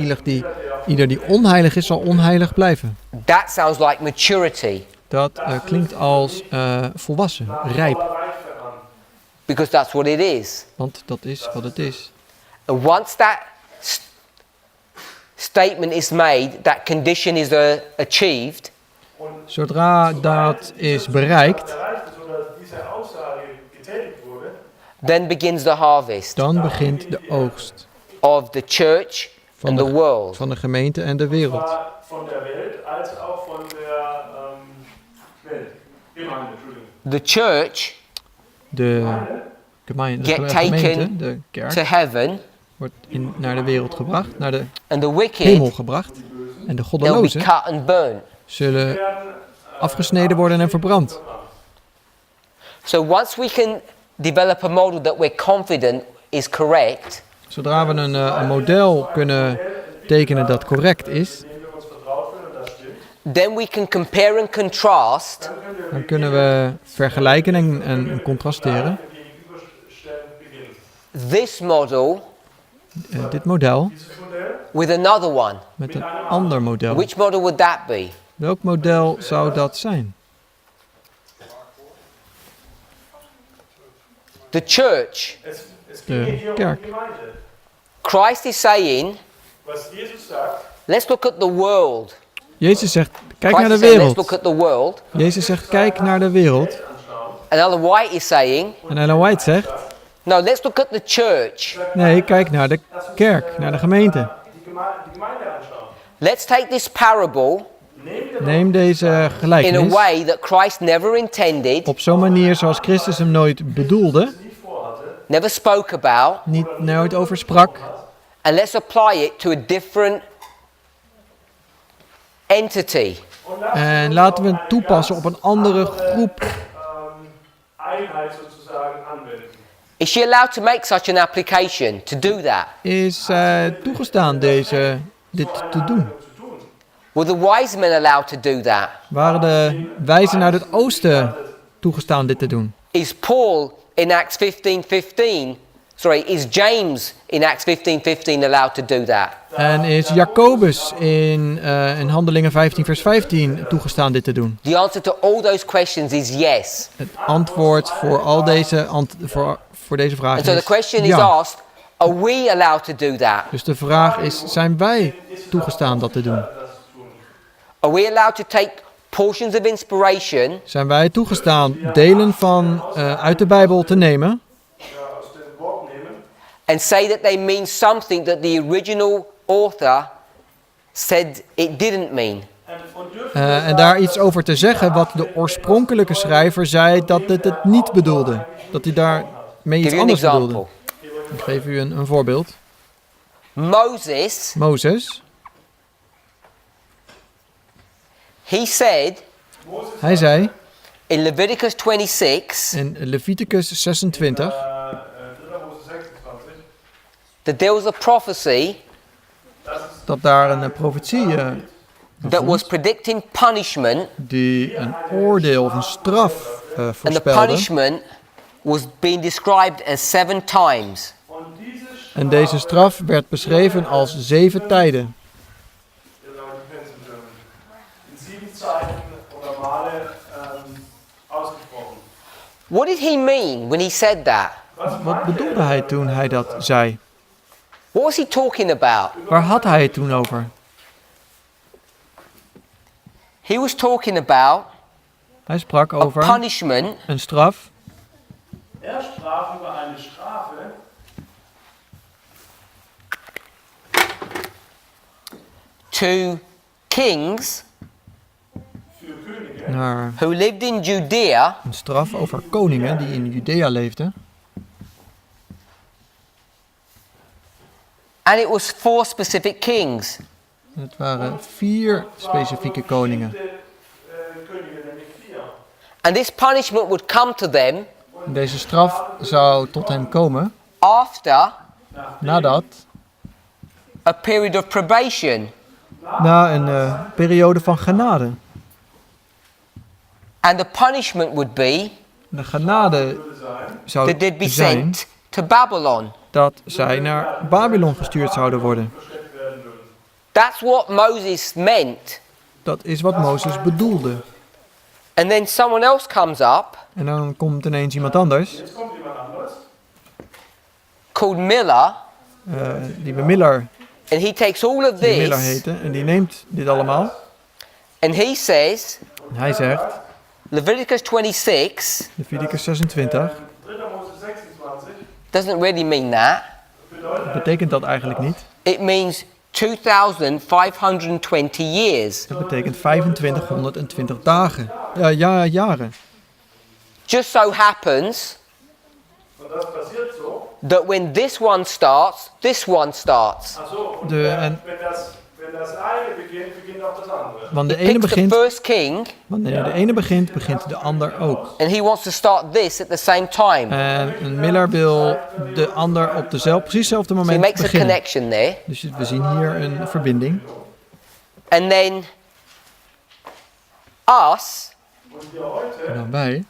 Speaker 3: ieder die onheilig is, zal onheilig blijven.
Speaker 1: That sounds like maturity,
Speaker 3: Dat klinkt als volwassen, rijp.
Speaker 2: Reich voran.
Speaker 1: because that's what it is.
Speaker 3: Want dat is wat het is.
Speaker 1: And once that statement is made, that condition is achieved,
Speaker 3: Zodra dat is bereikt,
Speaker 2: Erreicht ist oder diese Aussage getätigt wurde,
Speaker 1: then begins the harvest
Speaker 3: dan begint de oogst
Speaker 1: of the church and the world.
Speaker 3: van de gemeente en de wereld.
Speaker 2: war von der Welt als auch von der Welt. Gemeinde, Entschuldigung.
Speaker 1: The church
Speaker 3: De
Speaker 1: Get
Speaker 3: gemeente,
Speaker 1: taken
Speaker 3: de kerk,
Speaker 1: to heaven,
Speaker 3: wordt naar de wereld gebracht, naar de
Speaker 1: and the wicked,
Speaker 3: hemel gebracht. En de
Speaker 1: they'll be
Speaker 3: goddelozen
Speaker 1: cut and burned.
Speaker 3: zullen afgesneden worden en verbrand.
Speaker 1: So once we can develop a model that we're confident is correct,
Speaker 3: Zodra we een model kunnen tekenen dat correct is,
Speaker 2: Indem wir uns vertraut fühlen, und das stimmt,
Speaker 1: then we can compare and contrast
Speaker 3: dan kunnen we vergelijken en contrasteren.
Speaker 2: gegenüberstellen beginnen.
Speaker 1: this model
Speaker 3: Dit model
Speaker 2: Dieses Modell,
Speaker 1: with another one.
Speaker 3: met een ander model.
Speaker 1: Which model would that be?
Speaker 3: Welk model zou dat zijn?
Speaker 1: The church.
Speaker 2: es
Speaker 3: De
Speaker 2: geht hier um
Speaker 3: kerk.
Speaker 2: die Gemeinde.
Speaker 1: Christ is saying,
Speaker 2: Was Jesus sagt,
Speaker 1: let's look at the world.
Speaker 3: Jezus zegt, kijk naar
Speaker 1: Christ
Speaker 3: de
Speaker 1: is saying, let's look
Speaker 3: wereld.
Speaker 1: at the world.
Speaker 3: Jezus zegt, kijk naar de wereld.
Speaker 2: anschauen.
Speaker 1: And Ellen White is saying,
Speaker 3: En Ellen White zegt,
Speaker 1: no, let's look at the church.
Speaker 3: nee, kijk naar de kerk, naar de gemeente.
Speaker 2: Die Gemeinde anschauen.
Speaker 1: Let's take this parable
Speaker 3: Neem deze
Speaker 1: in a
Speaker 3: gelijkenis
Speaker 1: way that Christ never intended,
Speaker 3: op zo'n manier zoals Christus hem nooit bedoelde,
Speaker 2: nicht vorhatte,
Speaker 1: never spoke about,
Speaker 3: nooit over sprak.
Speaker 1: and let's apply it to a different entity.
Speaker 3: En laten we het toepassen op een andere groep.
Speaker 2: Einheit sozusagen anwenden.
Speaker 1: Is she allowed to make such an application to do that?
Speaker 3: Is toegestaan dit te doen?
Speaker 2: Zu tun.
Speaker 1: Were the wise men allowed to do that?
Speaker 3: Waren de wijzen uit het oosten toegestaan dit te doen?
Speaker 1: Is Paul in Acts 15:15? Is James in Acts 15:15 allowed to do that?
Speaker 3: En is Jacobus in Handelingen 15 vers 15 toegestaan dit te doen?
Speaker 1: The answer to all those questions is yes.
Speaker 3: Het antwoord voor al deze, voor deze vragen
Speaker 1: And so the
Speaker 3: is
Speaker 1: question is
Speaker 3: ja.
Speaker 1: asked, Are we allowed to do that?
Speaker 3: Dus de vraag is, zijn wij toegestaan dat te doen?
Speaker 1: Are we allowed to take portions of inspiration
Speaker 3: Zijn wij toegestaan delen van uit de Bijbel te nemen
Speaker 2: aus dem Wort nehmen
Speaker 1: and say that they mean something that the original author said it didn't mean?
Speaker 2: und dürfen
Speaker 3: en daar iets over te zeggen wat de oorspronkelijke schrijver zei dat het niet bedoelde? Dat hij daarmee iets
Speaker 1: Give you an
Speaker 3: anders bedoelde?
Speaker 1: example.
Speaker 3: Ik geef u een voorbeeld.
Speaker 1: Moses,
Speaker 3: Mozes,
Speaker 1: he said
Speaker 3: hij zei
Speaker 1: in Leviticus 26
Speaker 3: in Leviticus 26
Speaker 2: 3. Mose 26,
Speaker 1: that there was a prophecy
Speaker 3: dat daar een profetie
Speaker 1: that was predicting punishment,
Speaker 3: die een oordeel of een straf
Speaker 1: and the
Speaker 3: voorspelde.
Speaker 1: punishment was being described as 7 times.
Speaker 2: und diese
Speaker 3: En deze straf werd beschreven als 7 tijden.
Speaker 2: genau, die kennen Sie schon, in 7 Zeiten oder Male ausgesprochen.
Speaker 1: What did he mean when he said that?
Speaker 3: Wat bedoelde hij toen hij dat zei?
Speaker 1: What was he talking about?
Speaker 3: Waar had hij het toen over?
Speaker 1: He was talking about
Speaker 3: Hij sprak
Speaker 1: a
Speaker 3: over
Speaker 1: punishment
Speaker 3: een straf
Speaker 2: Sprach über eine Strafe
Speaker 1: to kings
Speaker 2: für Könige,
Speaker 3: naar
Speaker 1: who lived in Judea
Speaker 3: een straf over koningen die in Judea leefden.
Speaker 1: and it was 4 specific kings.
Speaker 3: En het waren 4 specifieke koningen.
Speaker 2: Könige, nämlich 4.
Speaker 1: And this punishment would come to them
Speaker 3: En deze straf zou tot hen komen
Speaker 1: after
Speaker 3: nadat,
Speaker 1: a period of probation.
Speaker 3: na een periode van genade.
Speaker 1: And the punishment would be
Speaker 3: De genade zou
Speaker 1: that they'd be
Speaker 3: zijn
Speaker 1: sent to Babylon.
Speaker 3: dat zij naar Babylon gestuurd zouden worden.
Speaker 1: That's what Moses meant.
Speaker 3: Dat is wat Mozes bedoelde.
Speaker 1: And then someone else comes up
Speaker 3: En dan komt ineens iemand anders,
Speaker 2: Jetzt kommt jemand anders,
Speaker 1: called Miller,
Speaker 3: die we Miller,
Speaker 1: and he takes all of
Speaker 3: die Miller
Speaker 1: this
Speaker 3: heette, en die neemt dit allemaal.
Speaker 1: and he says,
Speaker 3: En hij zegt,
Speaker 1: Leviticus 26
Speaker 3: Leviticus 26,
Speaker 2: 3. Mose 26,
Speaker 1: doesn't really mean that.
Speaker 3: betekent dat eigenlijk niet.
Speaker 1: It means 2520 years.
Speaker 3: Dat betekent 2520 dagen. Ja, jaren.
Speaker 1: Just so happens
Speaker 2: und das passiert so.
Speaker 1: that when this one starts, this one starts.
Speaker 2: Also, und
Speaker 3: En
Speaker 2: wenn das eine beginnt, beginnt auch das andere.
Speaker 3: wanneer
Speaker 1: He
Speaker 3: de ene
Speaker 1: picks the
Speaker 3: begint,
Speaker 1: first king
Speaker 3: wanneer de ene begint, begint de ander ook.
Speaker 1: and he wants to start this at the same time.
Speaker 3: En een Miller wil de ander op precies hetzelfde
Speaker 1: So he
Speaker 3: moment
Speaker 1: makes a
Speaker 3: beginnen.
Speaker 1: connection there.
Speaker 3: Dus we zien hier een verbinding.
Speaker 1: And then us,
Speaker 2: Und wir heute,
Speaker 3: En dan wij,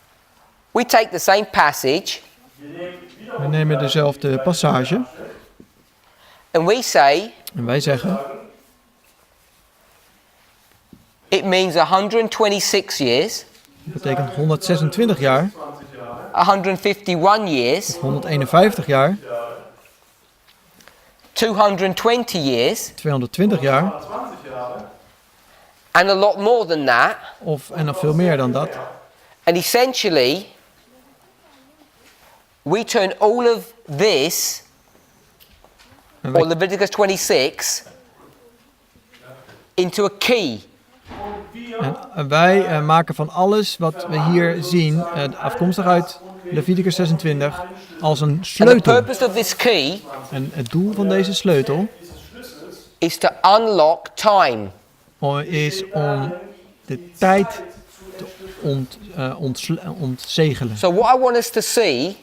Speaker 1: we take the same passage
Speaker 2: wir nehmen wieder
Speaker 3: we nemen dezelfde passage
Speaker 1: and we say
Speaker 3: en wij zeggen,
Speaker 1: it means 126 years,
Speaker 3: dat betekent 126 jaar,
Speaker 2: 20 Jahre,
Speaker 1: 151 years,
Speaker 3: 151 jaar,
Speaker 1: 220 years,
Speaker 3: 220 jaar,
Speaker 2: 20 Jahre,
Speaker 1: and a lot more than that.
Speaker 3: en nog veel meer dan dat.
Speaker 1: And essentially, we turn all of this,
Speaker 3: En
Speaker 1: or
Speaker 3: wij,
Speaker 1: Leviticus 26, into a key.
Speaker 3: en wij maken van alles wat we hier zien, afkomstig uit Leviticus 26, als een
Speaker 1: And the
Speaker 3: sleutel.
Speaker 1: purpose of this key
Speaker 3: En het doel van deze sleutel
Speaker 1: is to unlock time.
Speaker 3: is om de tijd te ontzegelen.
Speaker 1: So what I want us to see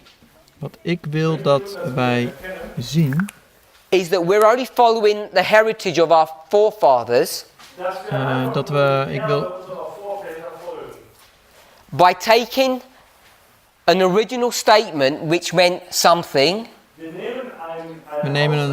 Speaker 3: Wat ik wil dat wij zien,
Speaker 1: is that we're only following the heritage of our forefathers
Speaker 3: ik wil
Speaker 1: by taking an original statement which meant something
Speaker 3: we nemen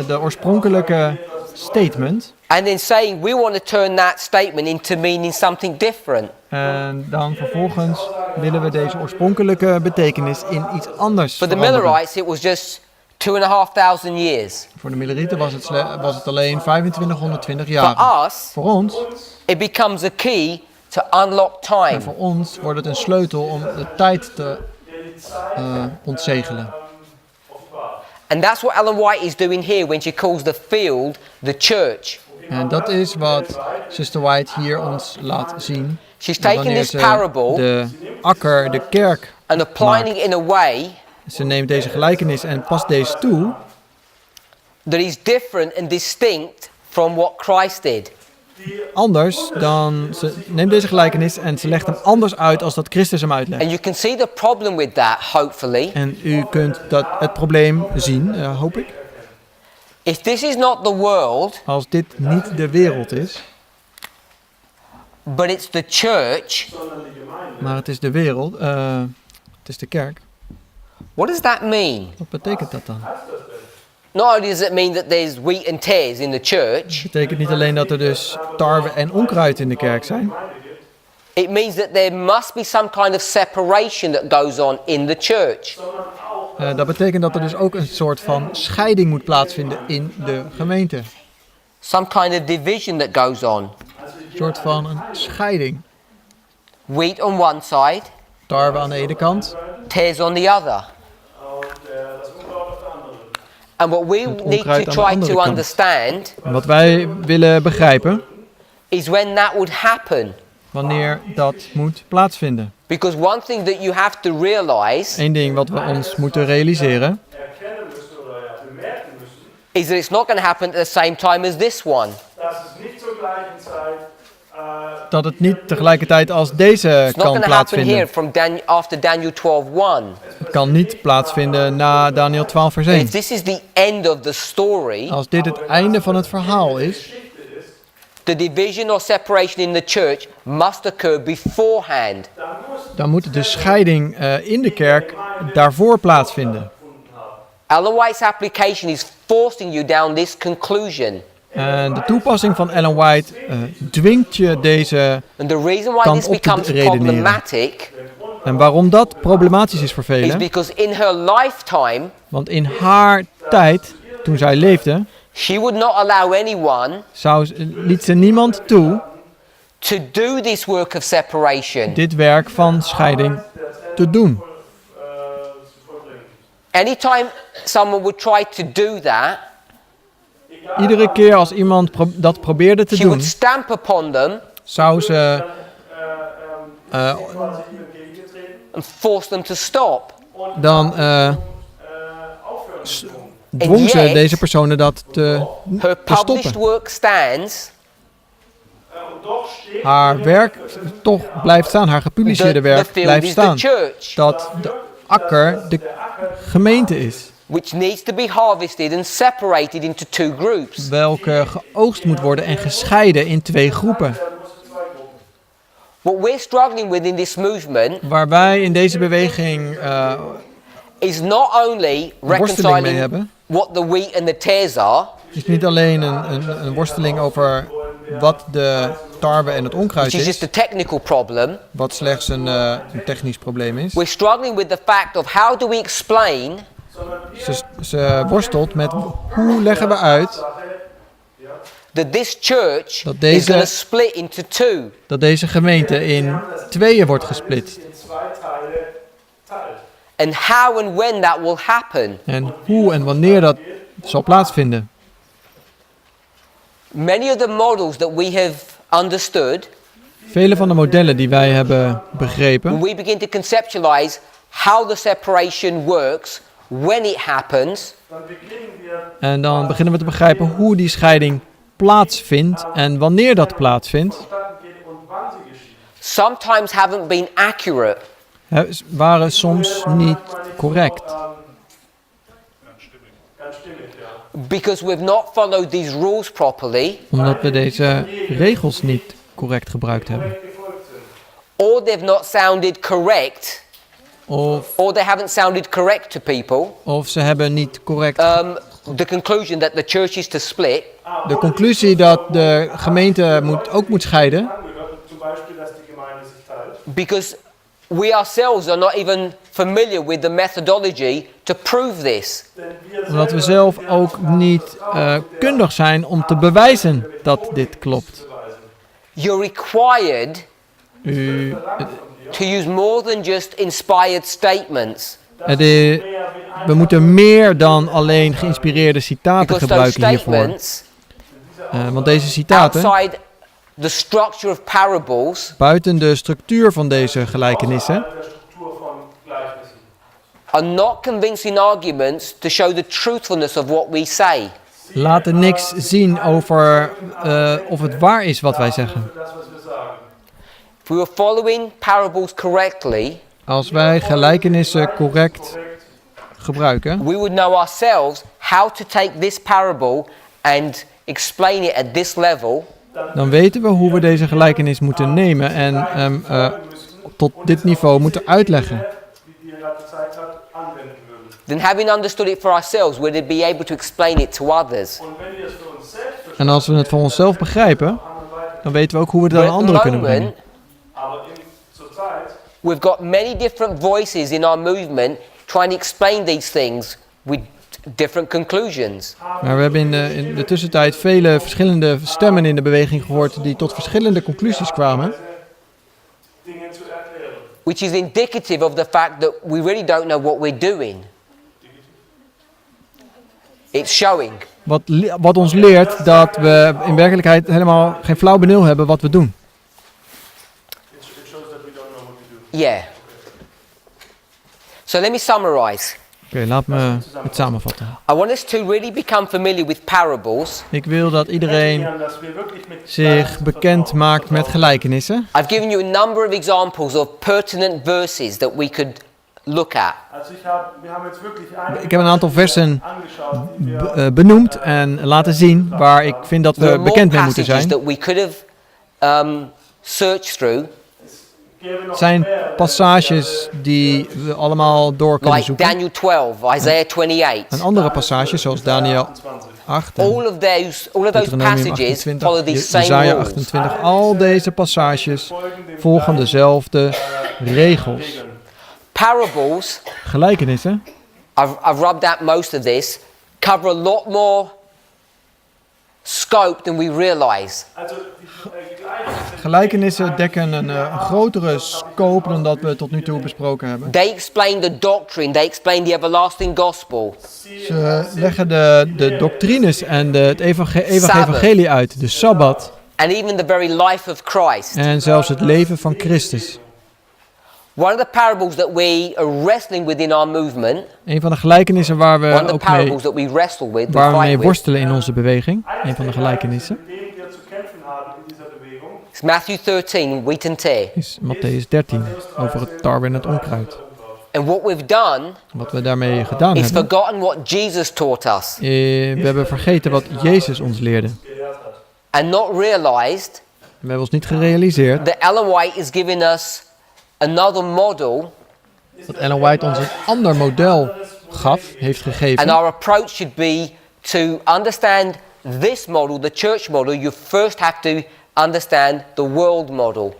Speaker 3: de oorspronkelijke statement
Speaker 1: and then saying we want to turn that statement into meaning something different.
Speaker 3: en dan vervolgens willen we deze oorspronkelijke betekenis in iets anders
Speaker 1: For the
Speaker 3: veranderen.
Speaker 1: Millerites it was just 2,500 years.
Speaker 3: Voor de Millerieten was het alleen 2520 jaar.
Speaker 1: For us,
Speaker 3: Voor ons,
Speaker 1: it becomes a key to unlock time.
Speaker 3: en voor ons wordt het een sleutel om de tijd te ontzegelen.
Speaker 1: And that's what Ellen White is doing here when she calls the field the church.
Speaker 3: En dat is wat Sister White hier ons laat zien.
Speaker 1: She's taking
Speaker 3: Wanneer
Speaker 1: this
Speaker 3: ze
Speaker 1: parable
Speaker 3: de akker, de kerk,
Speaker 1: and applying it in a way
Speaker 3: ze neemt deze gelijkenis en past deze toe,
Speaker 1: that is different and distinct from what Christ did.
Speaker 3: anders dan, ze neemt deze gelijkenis en ze legt hem anders uit als dat Christus hem uitlegt.
Speaker 1: And you can see the problem with that, hopefully.
Speaker 3: En u kunt het probleem zien, hoop ik.
Speaker 1: If this is not the world,
Speaker 3: Als dit niet de wereld is,
Speaker 1: but it's the church,
Speaker 3: maar het is de wereld, het is de kerk.
Speaker 1: what does that mean?
Speaker 3: Wat betekent dat dan?
Speaker 1: Not only does it mean that there's wheat and tares in the church,
Speaker 3: Het betekent niet alleen dat er dus tarwe en onkruid in de kerk zijn.
Speaker 1: it means that there must be some kind of separation that goes on in the church.
Speaker 3: Dat betekent dat er dus ook een soort van scheiding moet plaatsvinden in de gemeente.
Speaker 1: Some kind of division that goes on.
Speaker 3: Een soort van een scheiding.
Speaker 1: Wheat on one side,
Speaker 3: Tarwe aan de ene kant
Speaker 1: tares on the other. And what we need to
Speaker 3: onkruid aan de
Speaker 1: try
Speaker 3: andere
Speaker 1: to
Speaker 3: kant.
Speaker 1: understand
Speaker 3: En wat wij willen begrijpen,
Speaker 1: is when that would happen.
Speaker 3: wanneer dat moet plaatsvinden.
Speaker 1: Because one thing that you have to realize
Speaker 3: Eén ding wat we ons moeten realiseren,
Speaker 1: is that it's not going to happen at the same time as this one.
Speaker 3: dat het niet tegelijkertijd als deze
Speaker 1: It's not
Speaker 3: kan
Speaker 1: going to happen here
Speaker 3: plaatsvinden.
Speaker 1: from after Daniel 12:1.
Speaker 3: Het kan niet plaatsvinden na Daniel 12 vers
Speaker 1: If
Speaker 3: 1.
Speaker 1: this is the end of the story,
Speaker 3: Als dit het einde van het verhaal is,
Speaker 1: the division or separation in the church must occur beforehand.
Speaker 3: dan moet de scheiding in de kerk daarvoor plaatsvinden.
Speaker 1: Ellen White's application is forcing you down this conclusion.
Speaker 3: En de toepassing van Ellen White dwingt je deze.
Speaker 1: And the reason why
Speaker 3: Kant
Speaker 1: this
Speaker 3: op te
Speaker 1: becomes
Speaker 3: redeneren.
Speaker 1: problematic
Speaker 3: En waarom dat problematisch is voor
Speaker 1: is
Speaker 3: velen,
Speaker 1: because in her lifetime,
Speaker 3: want in haar tijd, toen zij leefde,
Speaker 1: she would not allow anyone
Speaker 3: liet ze niemand toe
Speaker 1: to do this work of separation.
Speaker 3: dit werk van scheiding te doen.
Speaker 1: Anytime someone would try to do that,
Speaker 3: Iedere keer als iemand dat probeerde te
Speaker 1: she
Speaker 3: doen,
Speaker 1: would stamp upon them
Speaker 3: zou ze
Speaker 1: and force them to stop.
Speaker 3: dan dwong ze deze personen dat
Speaker 1: Her
Speaker 3: te
Speaker 1: published
Speaker 3: stoppen.
Speaker 1: work stands.
Speaker 3: Haar werk toch blijft staan, haar gepubliceerde
Speaker 1: The
Speaker 3: werk
Speaker 1: field
Speaker 3: blijft
Speaker 1: is the
Speaker 3: staan.
Speaker 1: church,
Speaker 3: Dat de akker de gemeente is,
Speaker 1: which needs to be harvested and separated into two groups.
Speaker 3: welke geoogst moet worden en gescheiden in twee groepen.
Speaker 1: What we're struggling with in this movement
Speaker 3: Waar wij in deze beweging
Speaker 1: is not only
Speaker 3: worsteling mee
Speaker 1: reconciling
Speaker 3: hebben,
Speaker 1: what the wheat and the tares are,
Speaker 3: is niet alleen een worsteling over wat de tarwe en het onkruid
Speaker 1: which is just
Speaker 3: is,
Speaker 1: a technical problem.
Speaker 3: wat slechts een technisch probleem is.
Speaker 1: We're struggling with the fact of how do we explain
Speaker 3: Ze worstelt met hoe leggen we uit
Speaker 1: that this church
Speaker 3: Dat
Speaker 1: is
Speaker 3: deze-
Speaker 1: going to split into two.
Speaker 3: dat deze gemeente in tweeën wordt gesplitst.
Speaker 1: And how and when that will happen.
Speaker 3: En hoe en wanneer dat zal plaatsvinden.
Speaker 1: Many of the models that we have understood,
Speaker 3: Vele van de modellen die wij hebben begrepen,
Speaker 1: when we begin to conceptualize how the separation works, when it happens,
Speaker 3: en dan beginnen we te begrijpen hoe die scheiding plaatsvindt en wanneer dat plaatsvindt,
Speaker 1: sometimes haven't been accurate.
Speaker 3: waren soms niet correct.
Speaker 1: Because we've not followed these rules properly,
Speaker 3: Omdat we deze regels niet correct gebruikt hebben.
Speaker 1: or they've not sounded correct,
Speaker 3: Of,
Speaker 1: or they haven't sounded correct to people.
Speaker 3: of ze hebben niet correct
Speaker 1: The conclusion that the church is to split,
Speaker 3: de conclusie dat de gemeente ook moet scheiden.
Speaker 1: because we ourselves are not even familiar with the methodology to prove this.
Speaker 3: Omdat we zelf ook niet kundig zijn om te bewijzen dat dit klopt.
Speaker 1: You're required
Speaker 3: U,
Speaker 1: to use more than just inspired statements.
Speaker 3: we moeten meer dan alleen geïnspireerde citaten
Speaker 1: Because those
Speaker 3: gebruiken hiervoor.
Speaker 1: statements,
Speaker 3: Want deze citaten,
Speaker 1: outside the structure of parables,
Speaker 3: buiten de structuur van deze gelijkenissen,
Speaker 1: are not convincing arguments to show the truthfulness of what we say.
Speaker 3: laten niks zien over of het waar is wat wij zeggen.
Speaker 1: If we were following parables correctly,
Speaker 3: Als wij gelijkenissen correct gebruiken,
Speaker 1: we would know ourselves how to take this parable and explain it at this level,
Speaker 3: dan weten we hoe we deze gelijkenis moeten nemen en tot dit niveau moeten uitleggen.
Speaker 1: then having understood it for ourselves, we'd be able to explain it to others.
Speaker 3: En als we het voor onszelf begrijpen, dan weten we ook hoe we het aan
Speaker 1: But at
Speaker 3: anderen
Speaker 1: the
Speaker 3: kunnen brengen.
Speaker 1: moment, we've got many different voices in our movement trying to explain these things with different conclusions.
Speaker 3: Maar we hebben in de tussentijd vele verschillende stemmen in de beweging gehoord die tot verschillende conclusies kwamen.
Speaker 1: Which is indicative of the fact that we really don't know what we're doing. It's showing.
Speaker 3: Wat ons leert dat we in werkelijkheid helemaal geen flauw benul hebben wat we doen.
Speaker 1: Yeah. So let me summarize.
Speaker 3: Oké, laat me het samenvatten.
Speaker 1: I want us to really become familiar with parables.
Speaker 3: Ik wil dat iedereen zich bekend maakt met gelijkenissen.
Speaker 1: I've given you a number of examples of pertinent verses that we could look at.
Speaker 3: Ik heb een aantal versen benoemd en laten zien waar ik vind dat
Speaker 1: There
Speaker 3: we
Speaker 1: are more
Speaker 3: bekend mee moeten
Speaker 1: passages
Speaker 3: zijn.
Speaker 1: that we could have searched through,
Speaker 3: Het zijn passages die we allemaal door kunnen
Speaker 1: like
Speaker 3: zoeken.
Speaker 1: Daniel 12, Isaiah 28.
Speaker 3: En andere passages zoals Daniel 8 en
Speaker 1: All of those
Speaker 3: Deuteronomium
Speaker 1: passages
Speaker 3: 28,
Speaker 1: follow these same
Speaker 3: Jesaja
Speaker 1: rules.
Speaker 3: 28. Al deze passages volgen dezelfde regels.
Speaker 1: Parables,
Speaker 3: Gelijkenissen,
Speaker 1: I've rubbed out most of this, cover a lot more scope than we realize.
Speaker 3: gelijkenissen dekken een grotere scope dan dat we tot nu toe besproken hebben.
Speaker 1: They explain the doctrine, they explain the everlasting gospel.
Speaker 3: Ze leggen de doctrines en het evangelie uit, de Sabbat
Speaker 1: And even the very life of Christ.
Speaker 3: en zelfs het leven van Christus.
Speaker 1: One of the parables that we are wrestling with in our movement,
Speaker 3: Een van de gelijkenissen waar we
Speaker 1: one of the
Speaker 3: ook mee,
Speaker 1: parables that we wrestle with, we
Speaker 3: waar we
Speaker 1: fight
Speaker 3: mee
Speaker 1: with,
Speaker 3: worstelen in onze beweging, een van de gelijkenissen,
Speaker 1: is Matthew 13, wheat and tear.
Speaker 3: is Matthäus 13 over het tarwe en het onkruid.
Speaker 1: And what we've done
Speaker 3: Wat we daarmee gedaan
Speaker 1: is
Speaker 3: hebben,
Speaker 1: forgotten what Jesus taught us
Speaker 3: we hebben vergeten wat Jezus ons leerde.
Speaker 1: and not realized
Speaker 3: We hebben ons niet gerealiseerd
Speaker 1: that Ellen White is giving us another model,
Speaker 3: dat Ellen White ons een ander model heeft
Speaker 1: and
Speaker 3: gegeven.
Speaker 1: our approach should be to understand this model, the church model. You first have to understand the world model.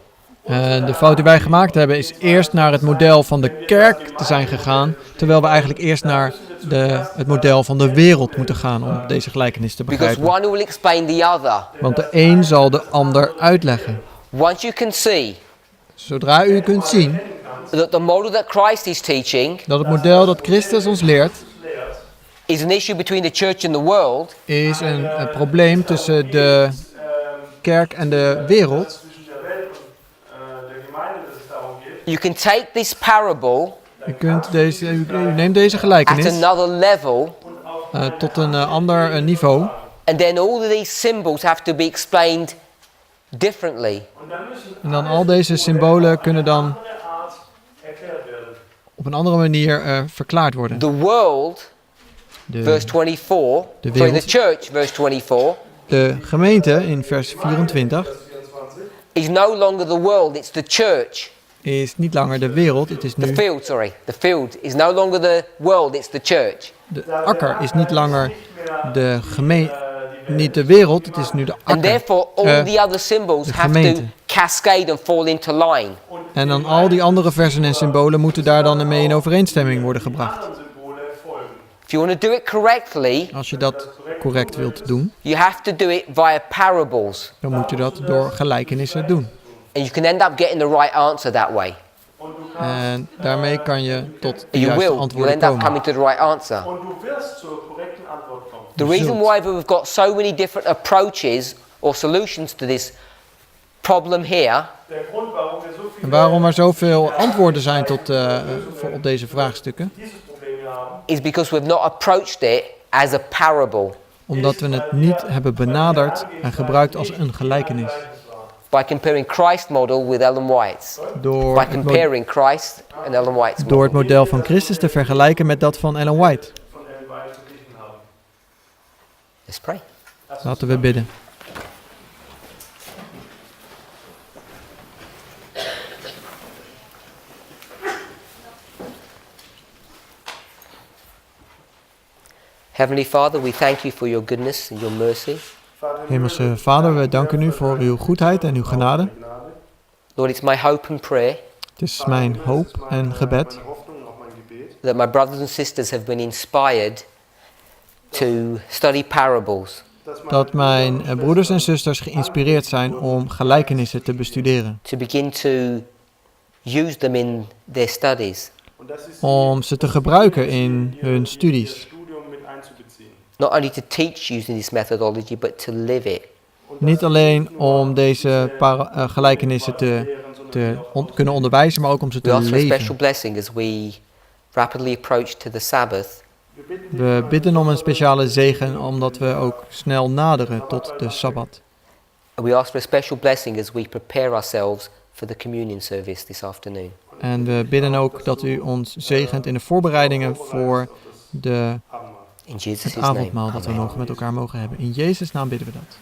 Speaker 3: De fout die wij gemaakt hebben is eerst naar het model van de kerk te zijn gegaan, terwijl we eigenlijk eerst naar het model van de wereld moeten gaan om deze gelijkenis te
Speaker 1: Because
Speaker 3: begrijpen.
Speaker 1: one will explain the other.
Speaker 3: Want de een zal de ander uitleggen.
Speaker 1: Once you can see
Speaker 3: Zodra u kunt zien
Speaker 1: that the model that Christ is teaching
Speaker 3: dat het model dat Christus ons leert,
Speaker 1: is an issue between the church and the world,
Speaker 3: is een probleem tussen de kerk en de wereld.
Speaker 1: you can take this parable
Speaker 3: U neemt deze
Speaker 1: at
Speaker 3: gelijkenis
Speaker 1: another level,
Speaker 3: tot een ander niveau.
Speaker 1: and then all of these symbols have to be explained differently.
Speaker 3: En dan al deze symbolen kunnen dan op een andere manier verklaard worden.
Speaker 1: The world, verse
Speaker 3: De,
Speaker 1: 24,
Speaker 3: de
Speaker 1: sorry, the
Speaker 3: wereld.
Speaker 1: church, verse 24,
Speaker 3: de gemeente in vers 24
Speaker 1: is no longer the world, it's the church.
Speaker 3: is niet langer de wereld, het is
Speaker 1: The
Speaker 3: nu
Speaker 1: field, sorry. The field is no longer the world, it's the church.
Speaker 3: de akker, is niet langer niet de wereld, het is nu de
Speaker 1: And
Speaker 3: akker.
Speaker 1: therefore, all the other symbols
Speaker 3: de
Speaker 1: have to
Speaker 3: gemeente.
Speaker 1: cascade and fall into line.
Speaker 3: En dan al die andere versen en symbolen moeten daar dan mee in overeenstemming worden gebracht.
Speaker 1: If you want to do it correctly,
Speaker 3: Als je dat correct wilt doen,
Speaker 1: you have to do it via parables.
Speaker 3: dan moet je dat door gelijkenissen doen.
Speaker 1: And you can end up getting the right answer that way.
Speaker 3: En daarmee kan je tot de
Speaker 1: You
Speaker 3: juiste
Speaker 1: will. You'll
Speaker 3: antwoorden
Speaker 1: end up
Speaker 3: komen.
Speaker 1: coming to the right answer. The reason why we've got so many different approaches or solutions to this problem here
Speaker 3: En waarom er zoveel antwoorden zijn op deze vraagstukken?
Speaker 1: is because we've not approached it as a parable.
Speaker 3: Omdat we het niet hebben benaderd en gebruikt als een gelijkenis.
Speaker 1: By comparing Christ's model with Ellen White's. By comparing Christ and Ellen White's
Speaker 3: Door het
Speaker 1: model.
Speaker 3: model van Christus te vergelijken met dat van Ellen White.
Speaker 1: Let's pray.
Speaker 3: Laten we bidden.
Speaker 1: Heavenly Father, we thank you for your goodness and your mercy.
Speaker 3: Hemelse Vader, we danken u voor uw goedheid en uw genade.
Speaker 1: Lord, it's my hope and prayer
Speaker 3: Het is mijn hoop en gebed
Speaker 1: that my brothers and sisters have been inspired to study parables,
Speaker 3: dat mijn broeders en zusters geïnspireerd zijn om gelijkenissen te bestuderen.
Speaker 1: to begin to use them in their studies.
Speaker 3: Om ze te gebruiken in hun studies.
Speaker 1: Not only to teach using this methodology, but to live it.
Speaker 3: Niet alleen om deze gelijkenissen kunnen onderwijzen, maar ook om ze
Speaker 1: We
Speaker 3: te
Speaker 1: ask for a special
Speaker 3: leven.
Speaker 1: blessing as we rapidly approach to the Sabbath.
Speaker 3: We bidden om een speciale zegen, omdat we ook snel naderen tot de Sabbat.
Speaker 1: And we ask for a special blessing as we prepare ourselves for the communion service this afternoon.
Speaker 3: En we bidden ook dat u ons zegent in de voorbereidingen voor
Speaker 1: In Jesus'
Speaker 3: het
Speaker 1: name.
Speaker 3: avondmaal dat we
Speaker 1: Amen.
Speaker 3: met elkaar mogen hebben. In Jezus' naam bidden we dat.